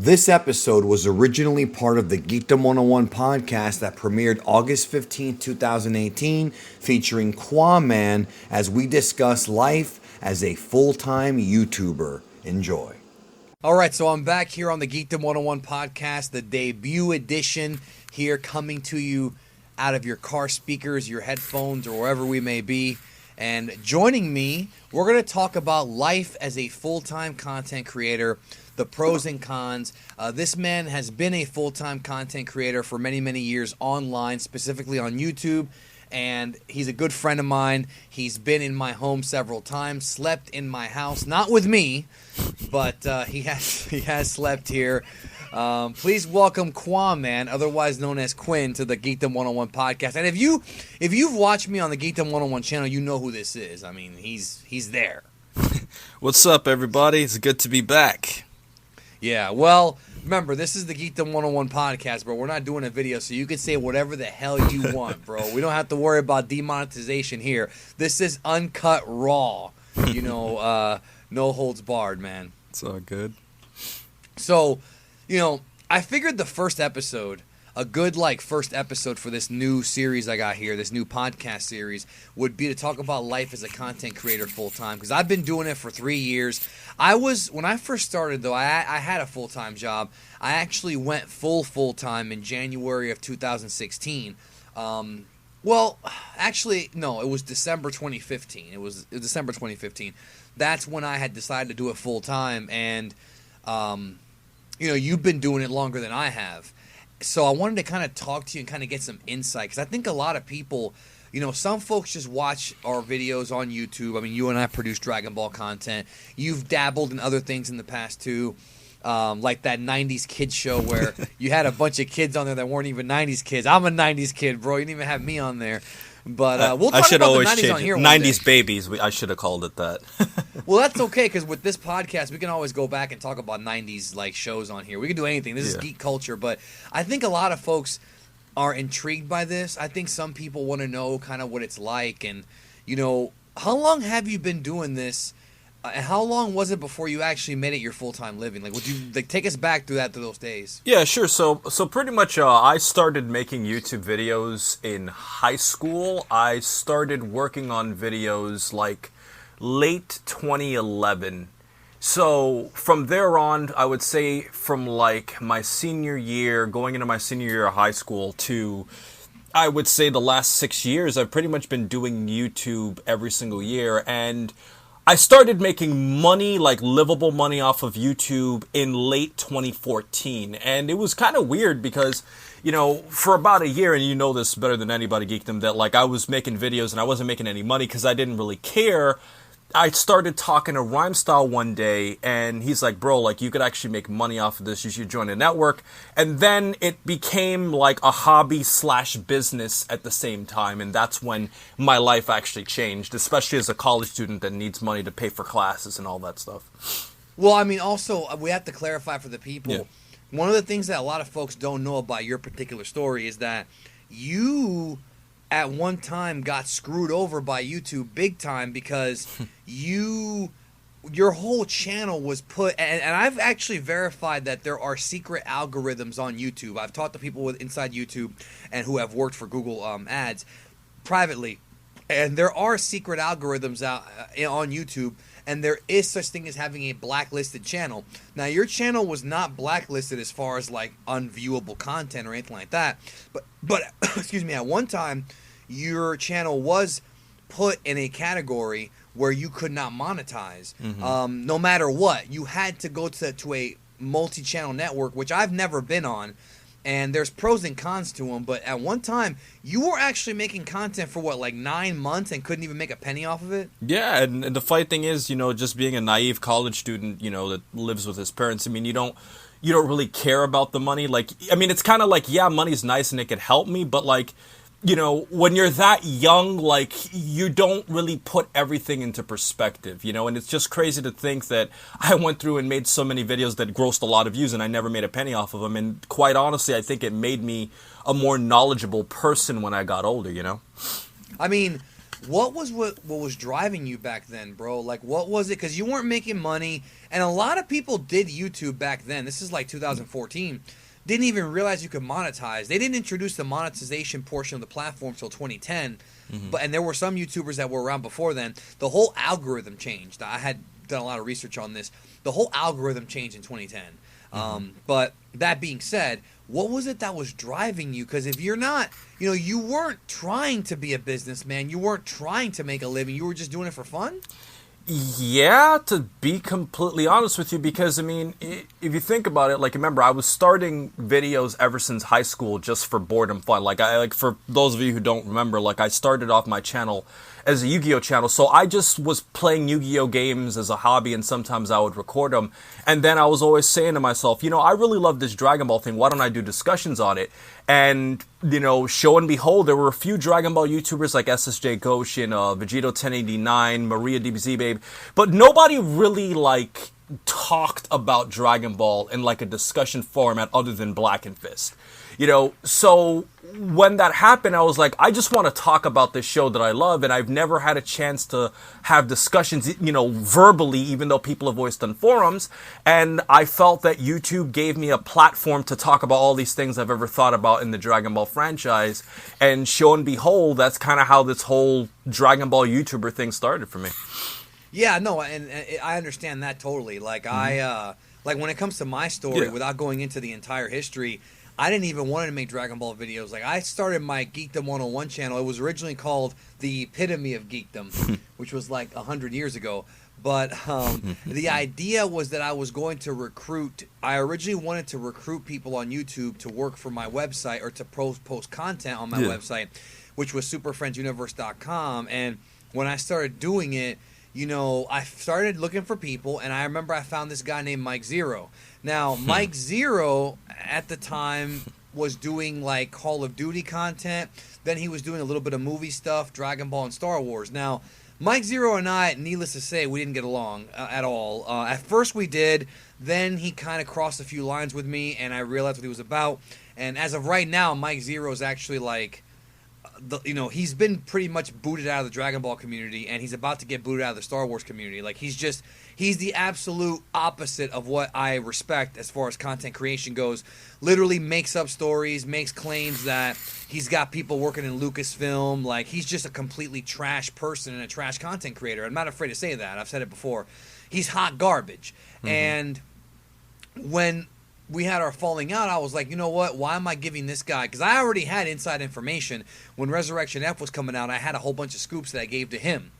This episode was originally part of the Geekdom101 podcast that premiered August 15, 2018, featuring Qaaman as we discuss life as a full-time YouTuber. Enjoy. All right, so I'm back here on the Geekdom101 podcast, the debut edition here, coming to you out of your car speakers, your headphones, or wherever we may be. And joining me, we're going to talk about life as a full-time content creator, the pros and cons. This man has been a full-time content creator for many, many years online, specifically on YouTube. And he's a good friend of mine. He's been in my home several times, slept in my house, not with me, but he has slept here. Please welcome Qaaman, otherwise known as Quinn, to the Geekdom101 podcast. And if you've watched me on the Geekdom101 channel, you know who this is. I mean, he's there. What's up, everybody? It's good to be back. Yeah, well, remember, this is the Geekdom101 podcast, bro. We're not doing a video, so you can say whatever the hell you want, bro. We don't have to worry about demonetization here. This is uncut raw, no holds barred, man. It's all good. So, I figured the first episode, a good first episode for this new series I got here, this new podcast series, would be to talk about life as a content creator full time, because I've been doing it for 3 years. When I first started, though, I had a full-time job. I actually went full-time in January of 2016. Well, actually, no, it was December 2015. It was December 2015. That's when I had decided to do it full-time, and you've been doing it longer than I have. So I wanted to kind of talk to you and kind of get some insight, because I think a lot of people, some folks just watch our videos on YouTube. I mean, you and I produce Dragon Ball content. You've dabbled in other things in the past too, like that 90s kids show where you had a bunch of kids on there that weren't even 90s kids. I'm a 90s kid, bro. You didn't even have me on there. But we'll talk about the 90s on here one day. 90s babies. I should have called it that. Well, that's okay, because with this podcast, we can always go back and talk about 90s shows on here. We can do anything. This is geek culture, but I think a lot of folks are intrigued by this. I think some people want to know kind of what it's like, and how long have you been doing this? And how long was it before you actually made it your full-time living? Would you take us back through those days? Yeah, sure. So pretty much, I started making YouTube videos in high school. I started working on videos late 2011. So from there on, I would say from my senior year, going into my senior year of high school to, I would say, the last 6 years, I've pretty much been doing YouTube every single year. And I started making money, livable money off of YouTube in late 2014. And it was kind of weird because, for about a year, and you know this better than anybody, Geekdom, that I was making videos and I wasn't making any money because I didn't really care. I started talking to Rhymestyle one day, and he's like, bro, you could actually make money off of this. You should join a network. And then it became a hobby/business at the same time. And that's when my life actually changed, especially as a college student that needs money to pay for classes and all that stuff. Well, I mean, also, we have to clarify for the people. Yeah. One of the things that a lot of folks don't know about your particular story is that you, at one time, got screwed over by YouTube big time because your whole channel was put, and I've actually verified that there are secret algorithms on YouTube. I've talked to people inside YouTube and who have worked for Google Ads privately, and there are secret algorithms out on YouTube, and there is such thing as having a blacklisted channel. Now, your channel was not blacklisted as far as unviewable content or anything like that, but excuse me, at one time, your channel was put in a category where you could not monetize. Mm-hmm. No matter what, you had to go to a multi-channel network, which I've never been on. And there's pros and cons to them, but at one time, you were actually making content for 9 months and couldn't even make a penny off of it? Yeah, and the funny thing is, just being a naive college student, that lives with his parents, I mean, you don't really care about the money. It's kind of yeah, money's nice and it could help me, but when you're that young, you don't really put everything into perspective, and it's just crazy to think that I went through and made so many videos that grossed a lot of views and I never made a penny off of them. And quite honestly, I think it made me a more knowledgeable person when I got older, I mean, what was driving you back then, bro? Like, what was it? Because you weren't making money, and a lot of people did YouTube back then. This is like 2014. Didn't even realize you could monetize. They didn't introduce the monetization portion of the platform till 2010. And there were some YouTubers that were around before then. The whole algorithm changed. I had done a lot of research on this. The whole algorithm changed in 2010. But that being said, what was it that was driving you? Because if you're not, you weren't trying to be a businessman. You weren't trying to make a living. You were just doing it for fun? Yeah, to be completely honest with you, because, I mean, if you think about it, like, remember, I was starting videos ever since high school just for boredom fun. Like, for those of you who don't remember, like, I started off my channel as a Yu-Gi-Oh channel, so I just was playing Yu-Gi-Oh games as a hobby, and sometimes I would record them, and then I was always saying to myself, I really love this Dragon Ball thing, why don't I do discussions on it? And, show and behold, there were a few Dragon Ball YouTubers like SSJ Goshin, Vegito 1089, Maria DBZ Babe, but nobody really, like, talked about Dragon Ball in, like, a discussion format other than Black and Fist. So when that happened, I was like, I just want to talk about this show that I love, and I've never had a chance to have discussions, verbally, even though people have always done forums, and I felt that YouTube gave me a platform to talk about all these things I've ever thought about in the Dragon Ball franchise, and show and behold, that's kind of how this whole Dragon Ball YouTuber thing started for me. Yeah, no, and I understand that totally. Like, like when it comes to my story, without going into the entire history, I didn't even want to make Dragon Ball videos. Like, I started my Geekdom101 channel. It was originally called The Epitome of Geekdom, which was like 100 years ago. But the idea was that I was going to recruit. I originally wanted to recruit people on YouTube to work for my website or to post content on my website, which was superfriendsuniverse.com. And when I started doing it, I started looking for people, and I remember I found this guy named Mike Zero. Now, Mike Zero, at the time, was doing, like, Call of Duty content. Then he was doing a little bit of movie stuff, Dragon Ball and Star Wars. Now, Mike Zero and I, needless to say, we didn't get along at all. At first we did. Then he kind of crossed a few lines with me, and I realized what he was about. And as of right now, Mike Zero is actually, like, he's been pretty much booted out of the Dragon Ball community, and he's about to get booted out of the Star Wars community. Like, he's the absolute opposite of what I respect as far as content creation goes. Literally makes up stories, makes claims that he's got people working in Lucasfilm. Like, he's just a completely trash person and a trash content creator. I'm not afraid to say that. I've said it before. He's hot garbage. And when we had our falling out, I was like, you know what? Why am I giving this guy? Because I already had inside information. When Resurrection F was coming out, I had a whole bunch of scoops that I gave to him.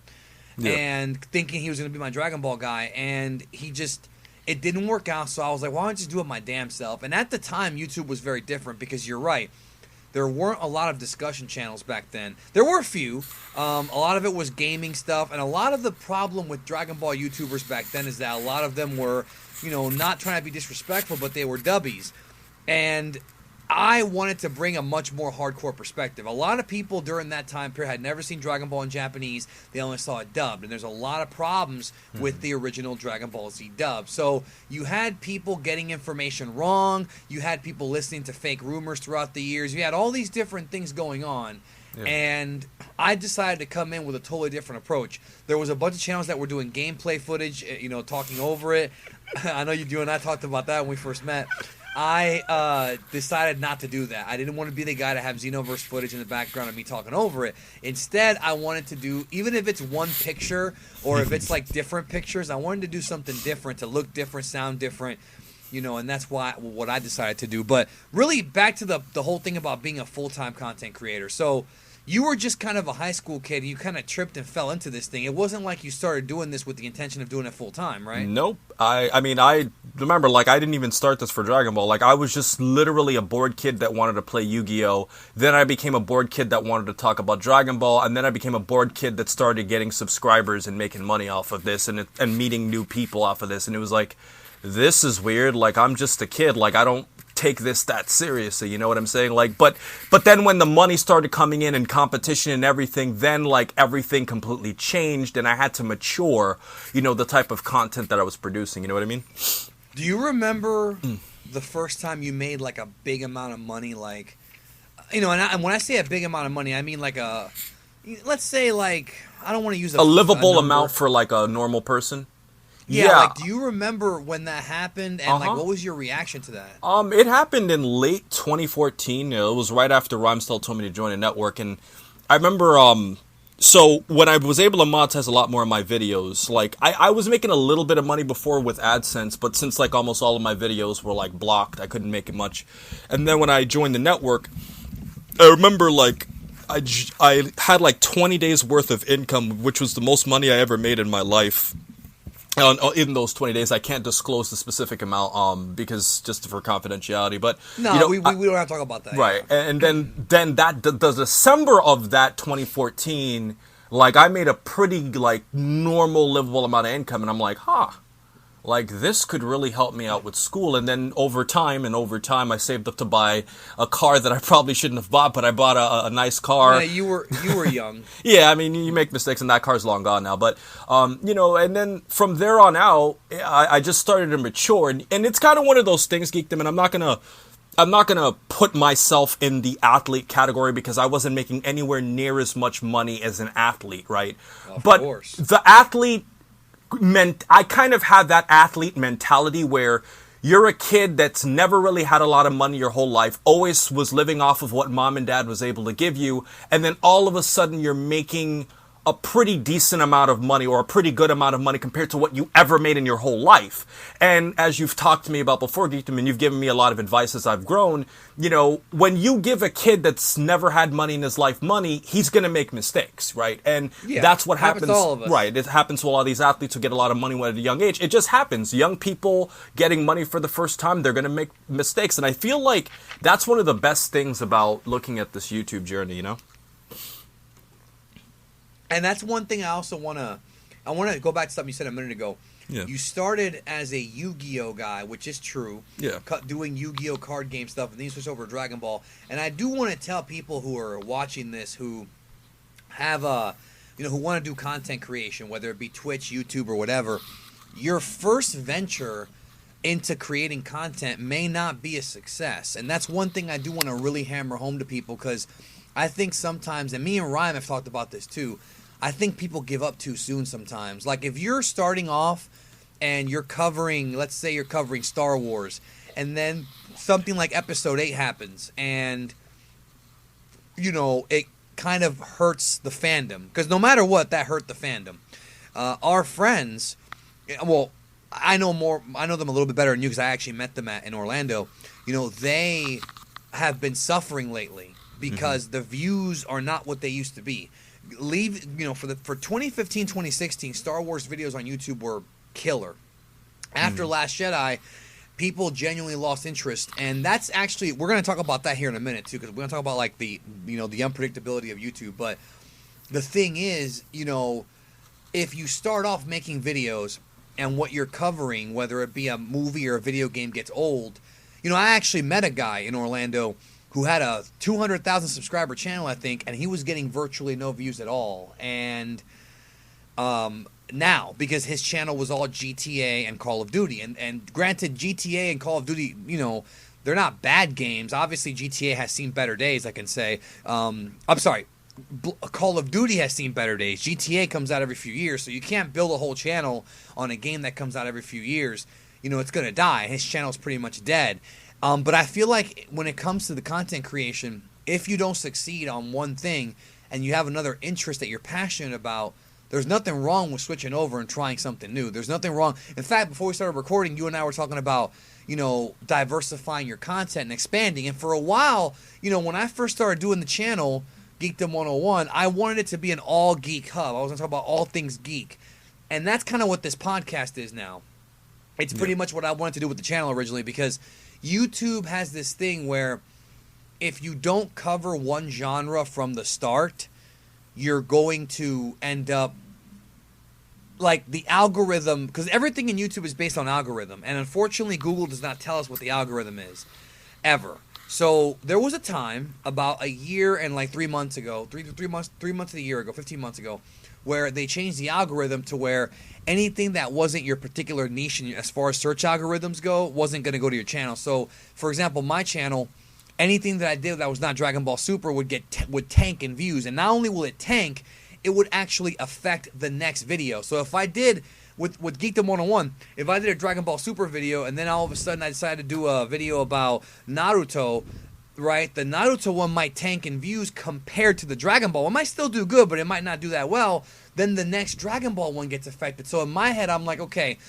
And thinking he was going to be my Dragon Ball guy. And it didn't work out. So I was like, why don't I just do it my damn self? And at the time, YouTube was very different because you're right. There weren't a lot of discussion channels back then. There were a few. A lot of it was gaming stuff. And a lot of the problem with Dragon Ball YouTubers back then is that a lot of them were, not trying to be disrespectful, but they were dubbies. And I wanted to bring a much more hardcore perspective. A lot of people during that time period had never seen Dragon Ball in Japanese. They only saw it dubbed. And there's a lot of problems with the original Dragon Ball Z dub. So you had people getting information wrong. You had people listening to fake rumors throughout the years. You had all these different things going on. And I decided to come in with a totally different approach. There was a bunch of channels that were doing gameplay footage, talking over it. I know you and I talked about that when we first met. I decided not to do that. I didn't want to be the guy to have Xenoverse footage in the background of me talking over it. Instead, I wanted to do, even if it's one picture or if it's like different pictures, I wanted to do something different, to look different, sound different, and that's what I decided to do. But really, back to the whole thing about being a full-time content creator. So you were just kind of a high school kid, and you kind of tripped and fell into this thing. It wasn't like you started doing this with the intention of doing it full time, right? Nope. I mean, I remember, like, I didn't even start this for Dragon Ball. Like, I was just literally a bored kid that wanted to play Yu-Gi-Oh! Then I became a bored kid that wanted to talk about Dragon Ball, and then I became a bored kid that started getting subscribers and making money off of this, and meeting new people off of this. And it was like, this is weird. Like, I'm just a kid. Like, I don't take this that seriously, you know what I'm saying? Like, but then when the money started coming in and competition and everything, then like everything completely changed, and I had to mature, the type of content that I was producing. You know what I mean? Do you remember the first time you made like a big amount of money? Like, and when I say a big amount of money, I mean like a let's say, like, I don't want to use a livable number. amount for like a normal person. Yeah, like, do you remember when that happened, and like, what was your reaction to that? It happened in late 2014. It was right after Rhymestyle told me to join a network, and I remember, so when I was able to monetize a lot more of my videos, like, I was making a little bit of money before with AdSense, but since like almost all of my videos were like blocked, I couldn't make it much. And then when I joined the network, I remember like, I had like 20 days worth of income, which was the most money I ever made in my life. In those 20 days, I can't disclose the specific amount because just for confidentiality. But no, you know, we don't have to talk about that. Right, yeah. And then that the December of that 2014, like I made a pretty like normal livable amount of income, and I'm like, like this could really help me out with school. And then over time, I saved up to buy a car that I probably shouldn't have bought, but I bought a nice car. Yeah, you were young. Yeah, I mean, you make mistakes, and that car's long gone now. But you know, and then from there on out, I just started to mature, and it's kind of one of those things, Geekdom, and I'm not gonna put myself in the athlete category because I wasn't making anywhere near as much money as an athlete, right? Of but course. The athlete I kind of have that athlete mentality where you're a kid that's never really had a lot of money your whole life, always was living off of what mom and dad was able to give you, and then all of a sudden you're making a pretty decent amount of money or a pretty good amount of money compared to what you ever made in your whole life. And as you've talked to me about before, Geekdom, and you've given me a lot of advice as I've grown, you know, when you give a kid that's never had money in his life money, he's going to make mistakes, right? And that's what happens. To all of us. Right. It happens to a lot of these athletes who get a lot of money at a young age. It just happens. Young people getting money for the first time, they're going to make mistakes. And I feel like that's one of the best things about looking at this YouTube journey, you know? And that's one thing I also want to go back to something you said a minute ago. Yeah. You started as a Yu-Gi-Oh guy, which is true. Yeah. Doing Yu-Gi-Oh card game stuff, and then you switched over to Dragon Ball. And I do want to tell people who are watching this who have who want to do content creation, whether it be Twitch, YouTube, or whatever, your first venture into creating content may not be a success. And that's one thing I do want to really hammer home to people, because I think sometimes, and me and Ryan have talked about this too, I think people give up too soon sometimes. Like, if you're starting off and you're covering, let's say you're covering Star Wars, and then something like Episode 8 happens, and, you know, it kind of hurts the fandom. Because no matter what, that hurt the fandom. Our friends, well, I know them a little bit better than you because I actually met them in Orlando. You know, they have been suffering lately because the views are not what they used to be. For 2015, 2016, Star Wars videos on YouTube were killer. After Last Jedi, people genuinely lost interest, and that's actually, we're going to talk about that here in a minute too, because we're going to talk about like the unpredictability of YouTube. But the thing is, you know, if you start off making videos and what you're covering, whether it be a movie or a video game, gets old, you know, I actually met a guy in Orlando who had a 200,000 subscriber channel, I think, and he was getting virtually no views at all. And now, because his channel was all GTA and Call of Duty, and granted, GTA and Call of Duty, you know, they're not bad games. Obviously, GTA has seen better days, I can say. I'm sorry, Call of Duty has seen better days. GTA comes out every few years, so you can't build a whole channel on a game that comes out every few years. You know, it's going to die. His channel's pretty much dead. But I feel like when it comes to the content creation, if you don't succeed on one thing and you have another interest that you're passionate about, there's nothing wrong with switching over and trying something new. There's nothing wrong. In fact, before we started recording, you and I were talking about, you know, diversifying your content and expanding. And for a while, you know, when I first started doing the channel, Geekdom101, I wanted it to be an all geek hub. I was going to talk about all things geek. And that's kind of what this podcast is now. It's pretty much what I wanted to do with the channel originally, because YouTube has this thing where if you don't cover one genre from the start, you're going to end up like the algorithm, because everything in YouTube is based on algorithm, and unfortunately Google does not tell us what the algorithm is ever. So there was a time about a year and like 3 months ago, 3 months of the year ago, 15 months ago, where they changed the algorithm to where anything that wasn't your particular niche as far as search algorithms go wasn't going to go to your channel. So, for example, my channel, anything that I did that was not Dragon Ball Super would tank in views. And not only will it tank, it would actually affect the next video. So if I did with Geekdom101, if I did a Dragon Ball Super video and then all of a sudden I decided to do a video about Naruto, right? The Naruto one might tank in views compared to the Dragon Ball. It might still do good, but it might not do that well. Then the next Dragon Ball one gets affected. So in my head, I'm like, okay,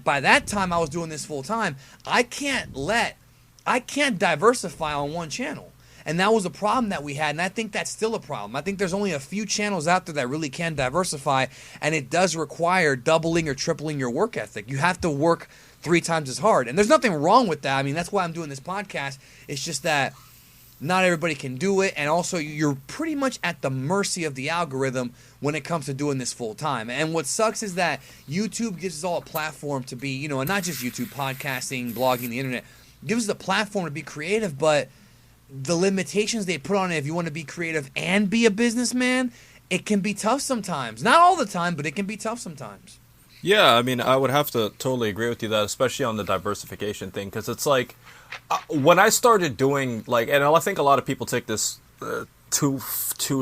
by that time I was doing this full time. I can't diversify on one channel. And that was a problem that we had, and I think that's still a problem. I think there's only a few channels out there that really can diversify, and it does require doubling or tripling your work ethic. You have to work 3 times as hard. And there's nothing wrong with that. I mean, that's why I'm doing this podcast. It's just that not everybody can do it, and also you're pretty much at the mercy of the algorithm when it comes to doing this full time. And what sucks is that YouTube gives us all a platform to be, and not just YouTube, podcasting, blogging, the internet, gives us a platform to be creative, but the limitations they put on it, if you want to be creative and be a businessman, it can be tough sometimes. Not all the time, but it can be tough sometimes. Yeah, I mean, I would have to totally agree with you that, especially on the diversification thing, because it's like, when I started doing, like, and I think a lot of people take this too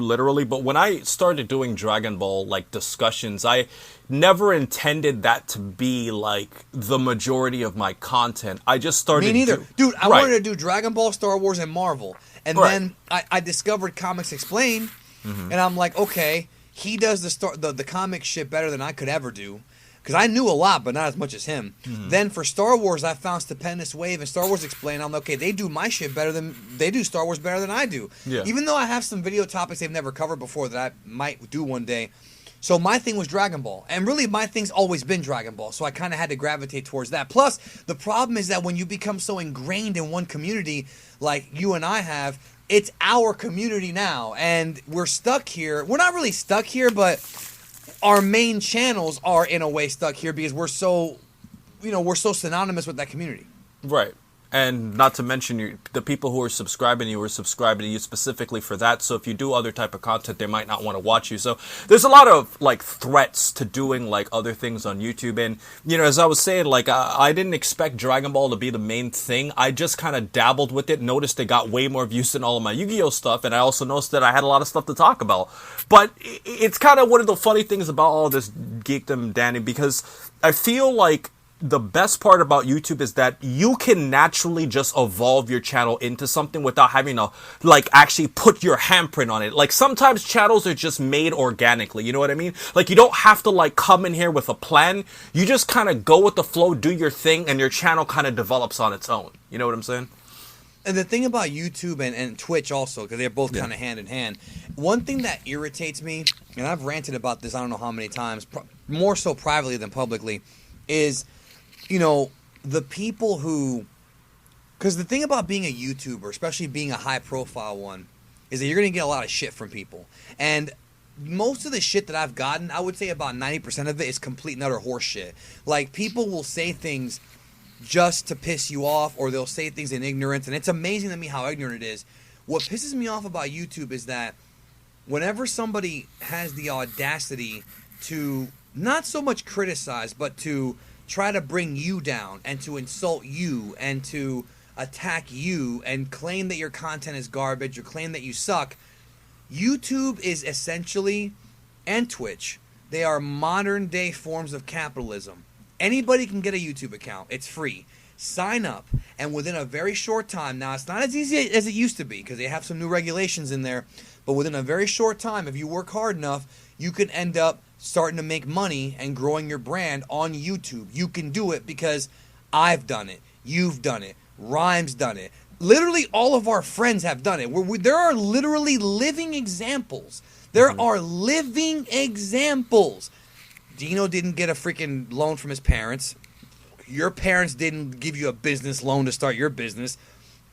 literally, but when I started doing Dragon Ball, like, discussions, I never intended that to be, like, the majority of my content. I just started... Me neither. Dude, I wanted to do Dragon Ball, Star Wars, and Marvel. And then I discovered Comics Explained, and I'm like, okay, he does the comic shit better than I could ever do. Because I knew a lot, but not as much as him. Then for Star Wars, I found Stupendous Wave and Star Wars Explained. I'm like, okay, they do my shit better than... They do Star Wars better than I do. Yeah. Even though I have some video topics they've never covered before that I might do one day. So my thing was Dragon Ball. And really, my thing's always been Dragon Ball. So I kind of had to gravitate towards that. Plus, the problem is that when you become so ingrained in one community, like you and I have, it's our community now. And we're stuck here. We're not really stuck here, but our main channels are in a way stuck here because we're so synonymous with that community. Right. And not to mention the people who are subscribing to you specifically for that. So if you do other type of content, they might not want to watch you. So there's a lot of like threats to doing like other things on YouTube. And, as I was saying, like I didn't expect Dragon Ball to be the main thing. I just kind of dabbled with it, noticed it got way more views than all of my Yu-Gi-Oh stuff. And I also noticed that I had a lot of stuff to talk about. But it's kind of one of the funny things about all this geekdom, Danny, because I feel like the best part about YouTube is that you can naturally just evolve your channel into something without having to, like, actually put your handprint on it. Like, sometimes channels are just made organically, you know what I mean? Like, you don't have to, like, come in here with a plan. You just kind of go with the flow, do your thing, and your channel kind of develops on its own. You know what I'm saying? And the thing about YouTube and Twitch also, because they're both kind of hand in hand, one thing that irritates me, and I've ranted about this I don't know how many times, more so privately than publicly, is... the people who... Because the thing about being a YouTuber, especially being a high-profile one, is that you're going to get a lot of shit from people. And most of the shit that I've gotten, I would say about 90% of it is complete and utter horse shit. Like, people will say things just to piss you off, or they'll say things in ignorance, and it's amazing to me how ignorant it is. What pisses me off about YouTube is that whenever somebody has the audacity to not so much criticize, but to try to bring you down and to insult you and to attack you and claim that your content is garbage or claim that you suck, YouTube is essentially, and Twitch, they are modern day forms of capitalism. Anybody can get a YouTube account. It's free. Sign up, and within a very short time, now it's not as easy as it used to be because they have some new regulations in there, but within a very short time, if you work hard enough, you can end up starting to make money and growing your brand on YouTube. You can do it because I've done it. You've done it. Rhyme's done it. Literally all of our friends have done it. There are literally living examples. There are living examples. Dino didn't get a freaking loan from his parents. Your parents didn't give you a business loan to start your business.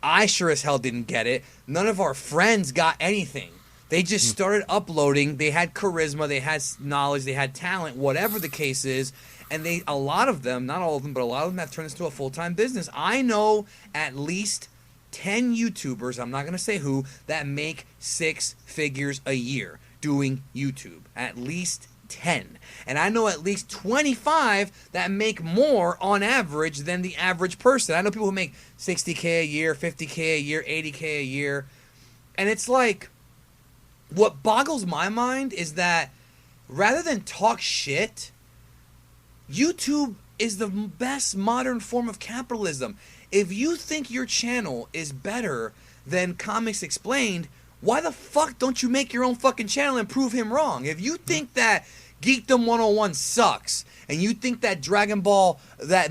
I sure as hell didn't get it. None of our friends got anything. They just started uploading. They had charisma. They had knowledge. They had talent, whatever the case is. And a lot of them, not all of them, but a lot of them have turned this into a full-time business. I know at least 10 YouTubers, I'm not going to say who, that make 6 figures a year doing YouTube. At least 10. And I know at least 25 that make more on average than the average person. I know people who make 60K a year, 50K a year, 80K a year. And it's like, what boggles my mind is that rather than talk shit, YouTube is the best modern form of capitalism. If you think your channel is better than Comics Explained, why the fuck don't you make your own fucking channel and prove him wrong? If you think that Geekdom101 sucks, and you think that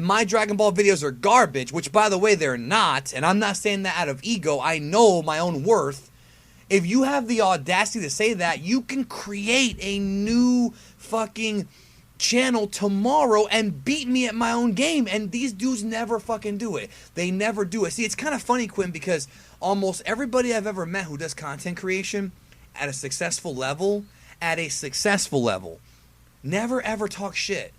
my Dragon Ball videos are garbage, which by the way they're not, and I'm not saying that out of ego, I know my own worth. If you have the audacity to say that, you can create a new fucking channel tomorrow and beat me at my own game, and these dudes never fucking do it. They never do it. See, it's kind of funny, Quinn, because almost everybody I've ever met who does content creation at a successful level, never ever talk shit.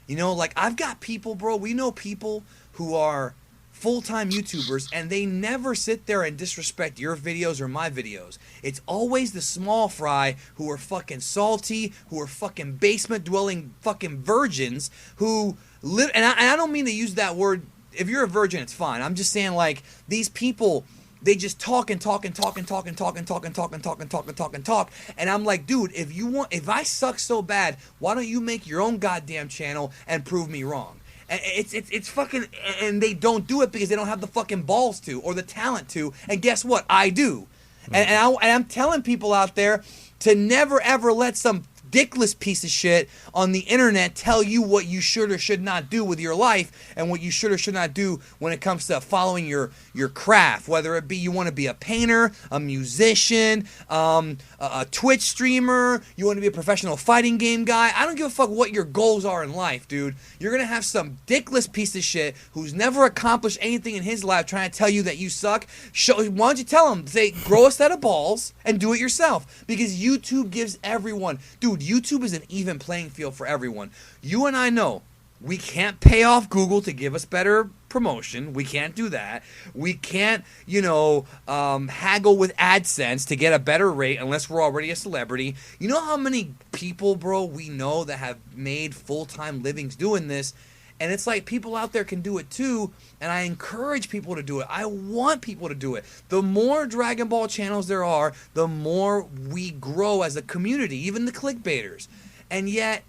You know, like I've got people, bro, we know people who are full-time YouTubers and they never sit there and disrespect your videos or my videos. It's always the small fry who are fucking salty, who are fucking basement-dwelling fucking virgins who live, and I don't mean to use that word. If you're a virgin, it's fine. I'm just saying, like, these people, they just talk and talk and talk and talk and talk and talk and talk and talk and talk and talk and talk. And I'm like, dude, if I suck so bad, why don't you make your own goddamn channel and prove me wrong? And it's fucking, and they don't do it because they don't have the fucking balls to or the talent to. And guess what? I do. And I'm telling people out there to never ever let some dickless piece of shit on the internet tell you what you should or should not do with your life and what you should or should not do when it comes to following your craft, whether it be you want to be a painter, a musician, a Twitch streamer, you want to be a professional fighting game guy. I don't give a fuck what your goals are in life, dude. You're gonna have some dickless piece of shit who's never accomplished anything in his life trying to tell you that you suck. Why don't you tell him? Say, grow a set of balls and do it yourself, because YouTube gives everyone, dude, YouTube is an even playing field for everyone. You and I know we can't pay off Google to give us better promotion. We can't do that. We can't, haggle with AdSense to get a better rate unless we're already a celebrity. You know how many people, bro, we know that have made full-time livings doing this? And it's like people out there can do it too, and I encourage people to do it. I want people to do it. The more Dragon Ball channels there are, the more we grow as a community, even the clickbaiters. And yet,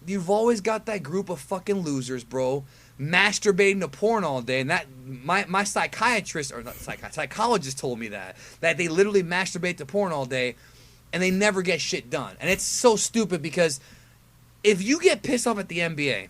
you've always got that group of fucking losers, bro, masturbating to porn all day. And that my psychiatrist, or not psychologist told me that they literally masturbate to porn all day, and they never get shit done. And it's so stupid because if you get pissed off at the NBA,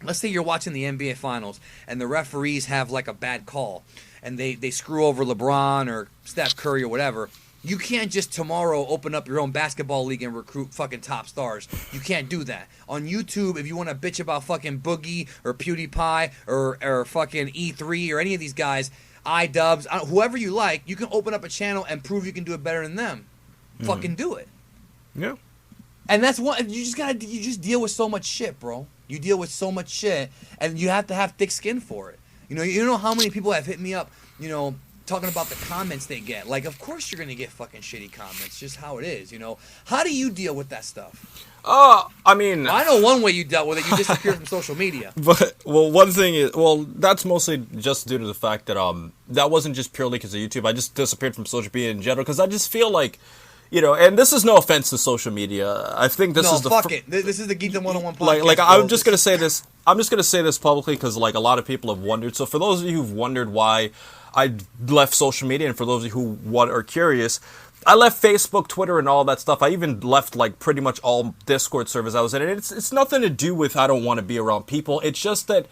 let's say you're watching the NBA Finals and the referees have like a bad call and they screw over LeBron or Steph Curry or whatever. You can't just tomorrow open up your own basketball league and recruit fucking top stars. You can't do that. On YouTube, if you want to bitch about fucking Boogie or PewDiePie or fucking E3 or any of these guys, iDubbbz, whoever you like, you can open up a channel and prove you can do it better than them. Fucking do it. Yeah. And that's what you just deal with so much shit, bro. You deal with so much shit, and you have to have thick skin for it. You know how many people have hit me up, talking about the comments they get. Like, of course you're gonna get fucking shitty comments, just how it is. How do you deal with that stuff? I mean, I know one way you dealt with it. You disappeared from social media. But one thing is, that's mostly just due to the fact that that wasn't just purely because of YouTube. I just disappeared from social media in general because I just feel like. And this is no offense to social media. I think this is the fuck it. This is the Geekdom101 podcast. Like I'm just gonna say this. I'm just gonna say this publicly because like a lot of people have wondered. So for those of you who've wondered why I left social media, and for those of you who are curious, I left Facebook, Twitter, and all that stuff. I even left like pretty much all Discord servers I was in. And it's nothing to do with I don't want to be around people. It's just that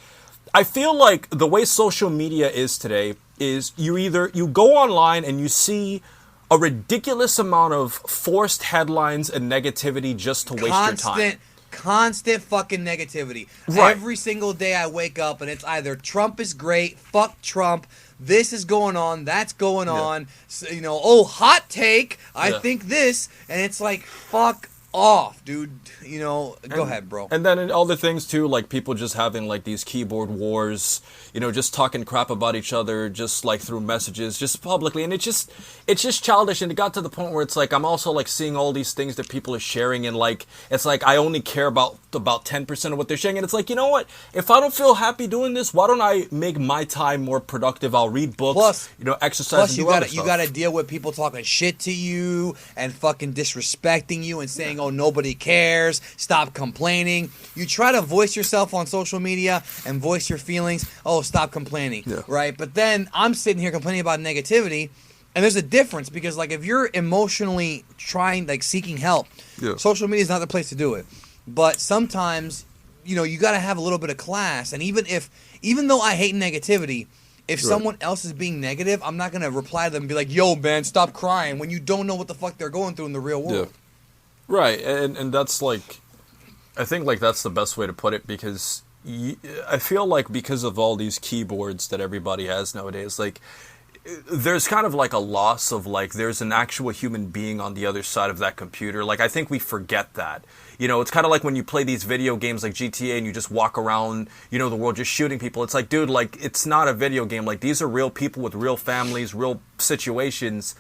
I feel like the way social media is today is you go online and you see a ridiculous amount of forced headlines and negativity just to waste your time. Constant fucking negativity. Right. Every single day I wake up and it's either Trump is great, fuck Trump, this is going on, that's going on, so, hot take, I think this, and it's like, fuck off, dude. You know, go ahead, bro. And then in other things too, like people just having like these keyboard wars, you know, just talking crap about each other, just like through messages, just publicly, and it's just childish. And it got to the point where it's like I'm also like seeing all these things that people are sharing, and like it's like I only care about 10% of what they're sharing, and it's like, you know what? If I don't feel happy doing this, why don't I make my time more productive? I'll read books, plus, you know, exercise. And you gotta deal with people talking shit to you and fucking disrespecting you and saying, "Oh, nobody cares. Stop complaining." You try to voice yourself on social media and voice your feelings. Oh, stop complaining, right? But then I'm sitting here complaining about negativity, and there's a difference because, like, if you're emotionally trying, like, seeking help, social media is not the place to do it. But sometimes, you know, you got to have a little bit of class. And even though I hate negativity, if someone else is being negative, I'm not going to reply to them and be like, "Yo, man, stop crying," when you don't know what the fuck they're going through in the real world. Yeah. Right, and that's like, I think like that's the best way to put it, because I feel like because of all these keyboards that everybody has nowadays, like there's kind of like a loss of like there's an actual human being on the other side of that computer. Like I think we forget that. You know, it's kind of like when you play these video games like GTA and you just walk around, you know, the world just shooting people. It's like, dude, like it's not a video game. Like these are real people with real families, real situations.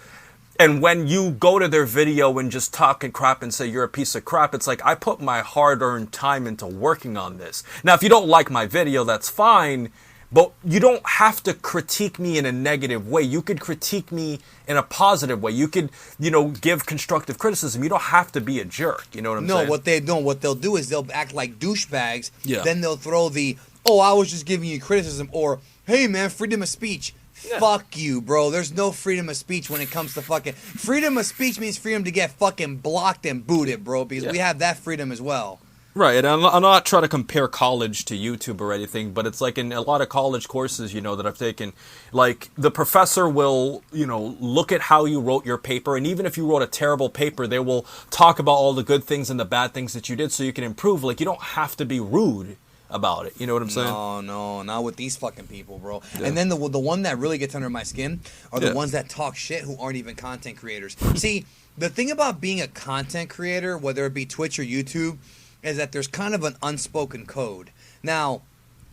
And when you go to their video and just talk and crap and say you're a piece of crap, it's like I put my hard-earned time into working on this. Now, if you don't like my video, that's fine, but you don't have to critique me in a negative way. You could critique me in a positive way. You could, you know, give constructive criticism. You don't have to be a jerk. You know what I'm saying? No, what they'll do is they'll act like douchebags. Yeah. Then they'll throw the, "Oh, I was just giving you criticism," or, "Hey, man, freedom of speech." Yeah. Fuck you, bro. There's no freedom of speech when it comes to fucking... Freedom of speech means freedom to get fucking blocked and booted, bro, because we have that freedom as well. Right, and I'm not trying to compare college to YouTube or anything, but it's like in a lot of college courses, you know, that I've taken, like, the professor will, you know, look at how you wrote your paper, and even if you wrote a terrible paper, they will talk about all the good things and the bad things that you did so you can improve. Like, you don't have to be rude about it. You know what I'm saying? No, not with these fucking people, bro. Yeah. And then the one that really gets under my skin are the ones that talk shit who aren't even content creators. See, the thing about being a content creator, whether it be Twitch or YouTube, is that there's kind of an unspoken code. Now,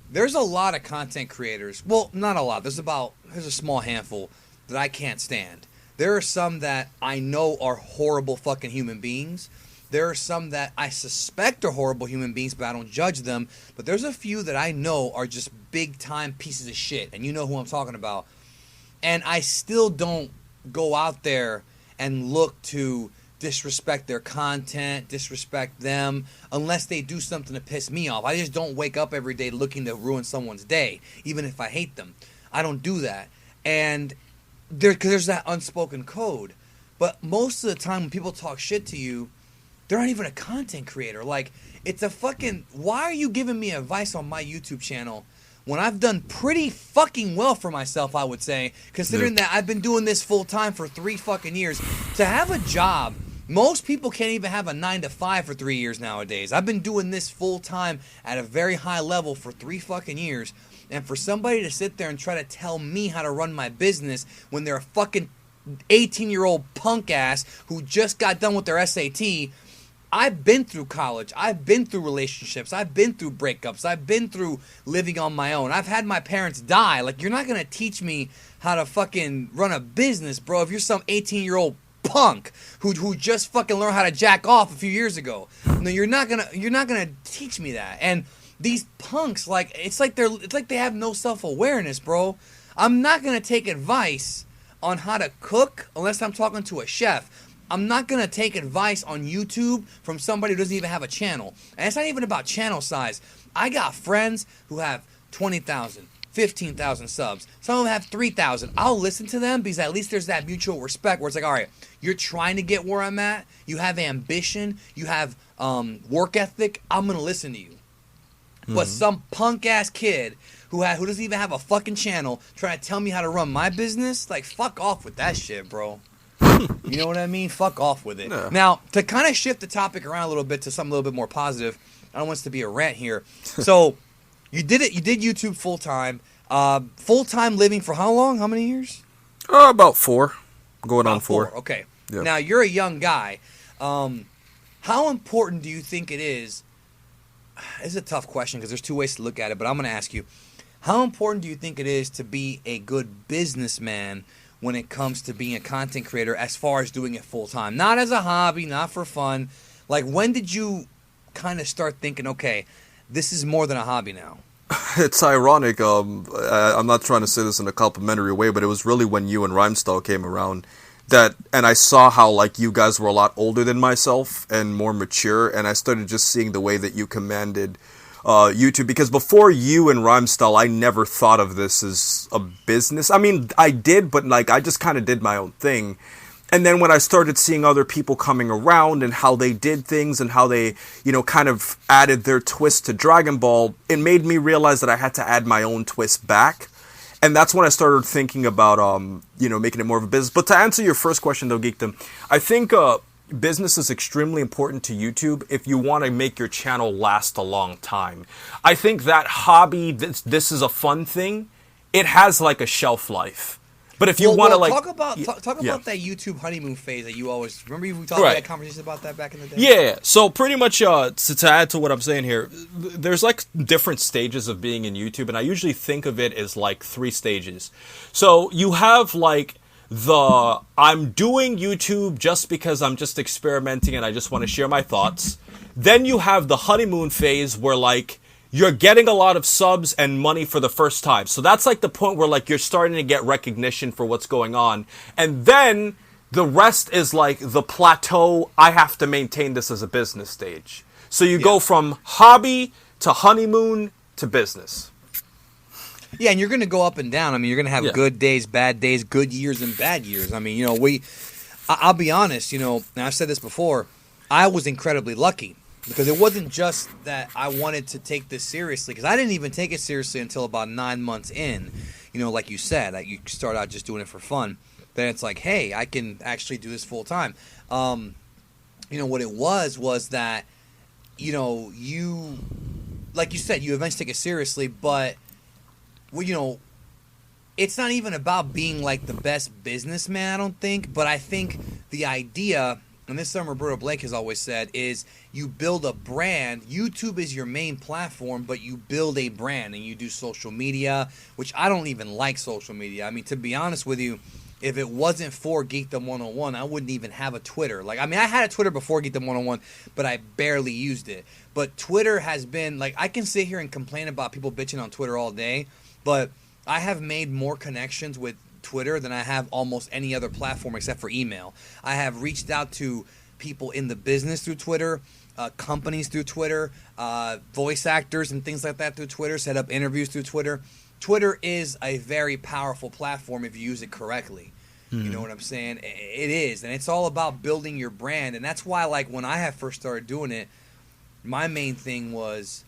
there's a lot of content creators. Well, not a lot. There's a small handful that I can't stand. There are some that I know are horrible fucking human beings. There are some that I suspect are horrible human beings, but I don't judge them. But there's a few that I know are just big-time pieces of shit, and you know who I'm talking about. And I still don't go out there and look to disrespect their content, disrespect them, unless they do something to piss me off. I just don't wake up every day looking to ruin someone's day, even if I hate them. I don't do that. And there's that unspoken code. But most of the time when people talk shit to you, they're not even a content creator. Like, it's a fucking... Why are you giving me advice on my YouTube channel when I've done pretty fucking well for myself, I would say, considering that I've been doing this full time for 3 fucking years. To have a job, most people can't even have a 9-to-5 for 3 years nowadays. I've been doing this full time at a very high level for 3 fucking years. And for somebody to sit there and try to tell me how to run my business when they're a fucking 18-year-old punk ass who just got done with their SAT... I've been through college. I've been through relationships. I've been through breakups. I've been through living on my own. I've had my parents die. Like, you're not going to teach me how to fucking run a business, bro, if you're some 18-year-old punk who just fucking learned how to jack off a few years ago. No, you're not going to teach me that. And these punks, like, it's like they have no self-awareness, bro. I'm not going to take advice on how to cook unless I'm talking to a chef. I'm not going to take advice on YouTube from somebody who doesn't even have a channel. And it's not even about channel size. I got friends who have 20,000, 15,000 subs. Some of them have 3,000. I'll listen to them because at least there's that mutual respect where it's like, all right, you're trying to get where I'm at. You have ambition. You have work ethic. I'm going to listen to you. Mm-hmm. But some punk-ass kid who doesn't even have a fucking channel trying to tell me how to run my business, like, fuck off with that shit, bro. You know what I mean? Fuck off with it. No. Now, to kind of shift the topic around a little bit to something a little bit more positive, I don't want this to be a rant here. So, you did YouTube full-time. Full-time living for how long? How many years? About 4. Going on 4. Okay. Yeah. Now, you're a young guy. How how important do you think it is? It's a tough question because there's two ways to look at it, but I'm going to ask you, how important do you think it is to be a good businessman when it comes to being a content creator as far as doing it full time? Not as a hobby, not for fun. Like, when did you kind of start thinking, okay, this is more than a hobby now? It's ironic. I'm not trying to say this in a complimentary way, but it was really when you and Rhymestyle came around and I saw how, like, you guys were a lot older than myself and more mature, and I started just seeing the way that you commanded YouTube, because before you and Rhymestyle, I never thought of this as a business. I mean, I did, but, like, I just kind of did my own thing. And then when I started seeing other people coming around and how they did things and how they, kind of added their twist to Dragon Ball, it made me realize that I had to add my own twist back. And that's when I started thinking about, making it more of a business. But to answer your first question, though, Geekdom, I think business is extremely important to YouTube if you want to make your channel last a long time. I think that hobby, this is a fun thing, it has like a shelf life. But if you want to talk about that YouTube honeymoon phase that you always remember, we talked Right. about conversations about that back in the day. Yeah, so pretty much to add to what I'm saying here, there's like different stages of being in YouTube, and I usually think of it as like 3 stages. So you have like I'm doing YouTube just because I'm just experimenting and I just want to share my thoughts. Then you have the honeymoon phase where like you're getting a lot of subs and money for the first time. So that's like the point where like you're starting to get recognition for what's going on. And then the rest is like the plateau. I have to maintain this as a business stage. So you go from hobby to honeymoon to business. Yeah, and you're going to go up and down. I mean, you're going to have good days, bad days, good years, and bad years. I mean, I'll be honest, and I've said this before, I was incredibly lucky. Because it wasn't just that I wanted to take this seriously, because I didn't even take it seriously until about 9 months in. Like you said, you start out just doing it for fun. Then it's like, hey, I can actually do this full time. What it was that, you, like you said, you eventually take it seriously, but, it's not even about being like the best businessman, I don't think. But I think the idea, and this is something Roberto Blake has always said, is you build a brand. YouTube is your main platform, but you build a brand and you do social media, which I don't even like social media. I mean, to be honest with you, if it wasn't for Geekdom101, I wouldn't even have a Twitter. I had a Twitter before Geekdom101, but I barely used it. But Twitter has been, I can sit here and complain about people bitching on Twitter all day, but I have made more connections with Twitter than I have almost any other platform except for email. I have reached out to people in the business through Twitter, companies through Twitter, voice actors and things like that through Twitter, set up interviews through Twitter. Twitter is a very powerful platform if you use it correctly. Mm-hmm. You know what I'm saying? It is, and it's all about building your brand, and that's why, when I had first started doing it, my main thing was,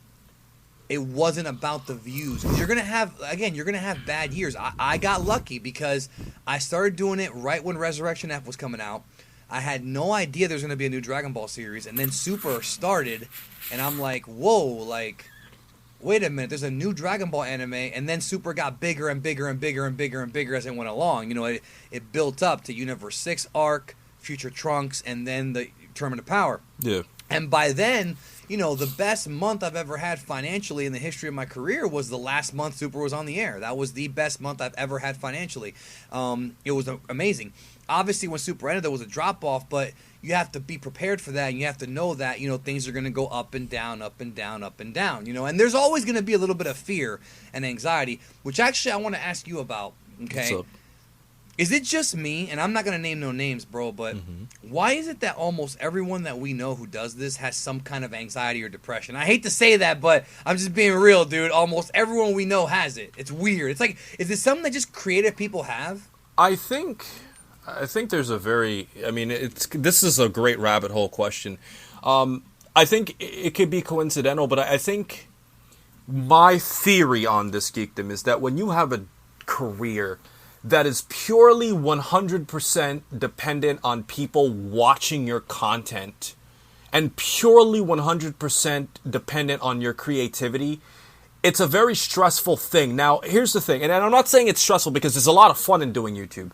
it wasn't about the views. Because you're going to have bad years. I got lucky because I started doing it right when Resurrection F was coming out. I had no idea there was going to be a new Dragon Ball series. And then Super started, and I'm like, whoa, wait a minute, there's a new Dragon Ball anime. And then Super got bigger and bigger and bigger and bigger and bigger as it went along. It built up to Universe 6 arc, Future Trunks, and then the Tournament of Power. Yeah. And by then, the best month I've ever had financially in the history of my career was the last month Super was on the air. That was the best month I've ever had financially. It was amazing. Obviously, when Super ended, there was a drop-off, but you have to be prepared for that, and you have to know that, things are going to go up and down, up and down, up and down, And there's always going to be a little bit of fear and anxiety, which actually I want to ask you about, okay? What's up? Is it just me, and I'm not going to name no names, bro, but why is it that almost everyone that we know who does this has some kind of anxiety or depression? I hate to say that, but I'm just being real, dude. Almost everyone we know has it. It's weird. It's is it something that just creative people have? I think there's this is a great rabbit hole question. I think it could be coincidental, but I think my theory on this geekdom is that when you have a career that is purely 100% dependent on people watching your content and purely 100% dependent on your creativity, it's a very stressful thing. Now, here's the thing, and I'm not saying it's stressful because there's a lot of fun in doing YouTube.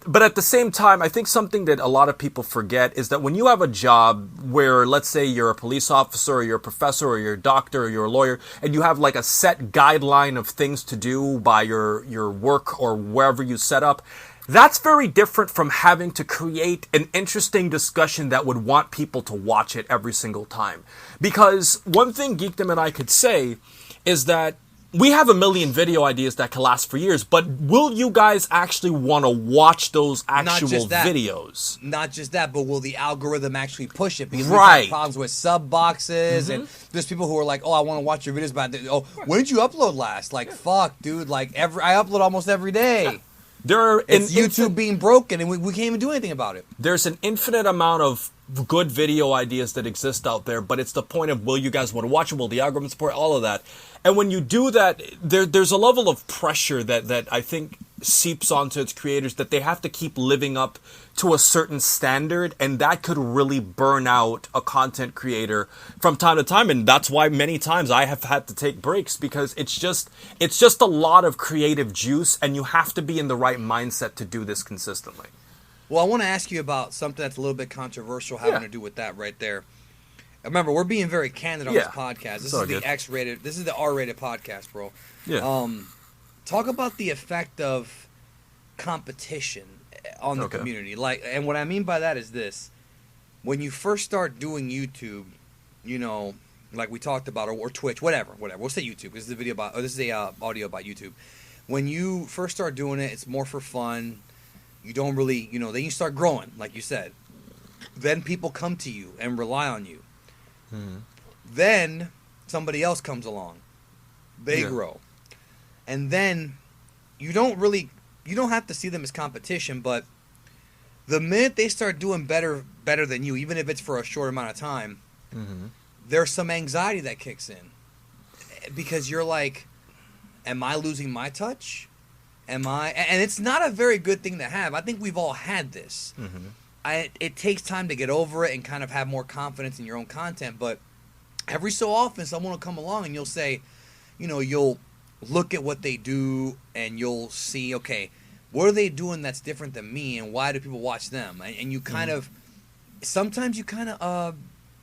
But at the same time, I think something that a lot of people forget is that when you have a job where, let's say you're a police officer or you're a professor or you're a doctor or you're a lawyer, and you have like a set guideline of things to do by your work or wherever you set up, that's very different from having to create an interesting discussion that would want people to watch it every single time. Because one thing Geekdom and I could say is that we have a million video ideas that can last for years, but will you guys actually want to watch those actual videos? Not just that, but will the algorithm actually push it? Because right. we've had problems with sub boxes, and there's people who are like, "Oh, I want to watch your videos, but when did you upload last?" Like, fuck, dude. Like I upload almost every day. It's YouTube being broken, and we can't even do anything about it. There's an infinite amount of good video ideas that exist out there, but it's the point of, will you guys want to watch them? Will the algorithm support all of that? And when you do that, there's a level of pressure that I think seeps onto its creators, that they have to keep living up to a certain standard, and that could really burn out a content creator from time to time. And that's why many times I have had to take breaks, because it's just a lot of creative juice, and you have to be in the right mindset to do this consistently. Well, I want to ask you about something that's a little bit controversial having to do with that right there. Remember, we're being very candid on this podcast. This is the X-rated, this is the R-rated podcast, bro. Yeah. Talk about the effect of competition on the community. Like, and what I mean by that is this: when you first start doing YouTube, you know, like we talked about, or Twitch, whatever. We'll say YouTube. This is a video about, or this is a audio about YouTube. When you first start doing it, it's more for fun. You don't really, then you start growing, like you said. Then people come to you and rely on you. Mm-hmm. Then somebody else comes along. They grow. And then you don't have to see them as competition, but the minute they start doing better than you, even if it's for a short amount of time, there's some anxiety that kicks in. Because you're like, am I losing my touch? And it's not a very good thing to have. I think we've all had this. It takes time to get over it and kind of have more confidence in your own content. But every so often, someone will come along and you'll say, you'll look at what they do and you'll see, okay, what are they doing that's different than me, and why do people watch them? And you kind of, sometimes you kind of,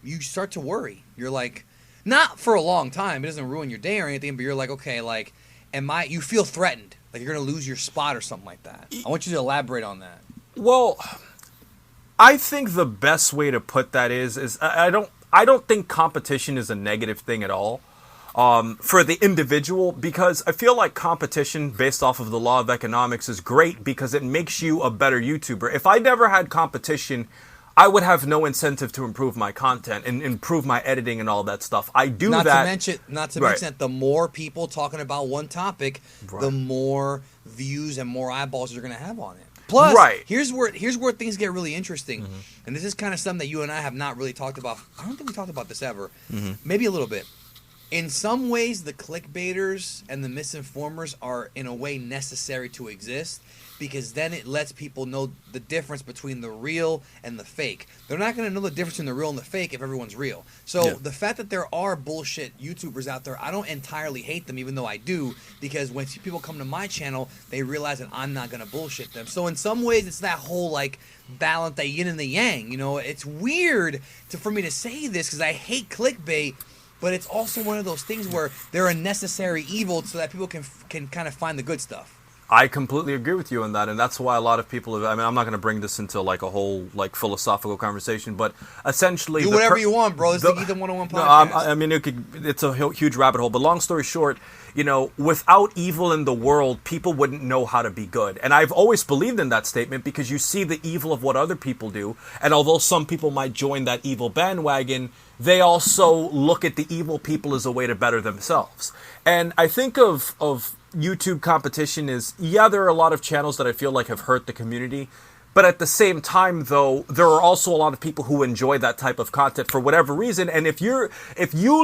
you start to worry. You're like, not for a long time. It doesn't ruin your day or anything, but you're like, okay, like, you feel threatened. Like you're going to lose your spot or something like that. I want you to elaborate on that. Well, I think the best way to put that is I don't think competition is a negative thing at all for the individual, because I feel like competition based off of the law of economics is great because it makes you a better YouTuber. If I never had competition, I would have no incentive to improve my content and improve my editing and all that stuff. I do not that. Not to mention that the more people talking about one topic, the more views and more eyeballs you're going to have on it. Plus, here's where things get really interesting, and this is kind of something that you and I have not really talked about. I don't think we talked about this ever. Maybe a little bit. In some ways, the clickbaiters and the misinformers are, in a way, necessary to exist, because then it lets people know the difference between the real and the fake. They're not going to know the difference between the real and the fake if everyone's real. So the fact that there are bullshit YouTubers out there, I don't entirely hate them, even though I do, because when people come to my channel, they realize that I'm not going to bullshit them. So in some ways, it's that whole, like, balance, the yin and the yang. It's weird for me to say this because I hate clickbait, but it's also one of those things where they're a necessary evil so that people can kind of find the good stuff. I completely agree with you on that, and that's why a lot of people have, I'm not going to bring this into like a whole like philosophical conversation, but essentially do whatever you want, bro. It's the Geekdom101 podcast. It's a huge rabbit hole, but long story short, without evil in the world, people wouldn't know how to be good. And I've always believed in that statement because you see the evil of what other people do, and although some people might join that evil bandwagon, they also look at the evil people as a way to better themselves. And I think of YouTube competition is, there are a lot of channels that I feel like have hurt the community, but at the same time, though, there are also a lot of people who enjoy that type of content for whatever reason. And if you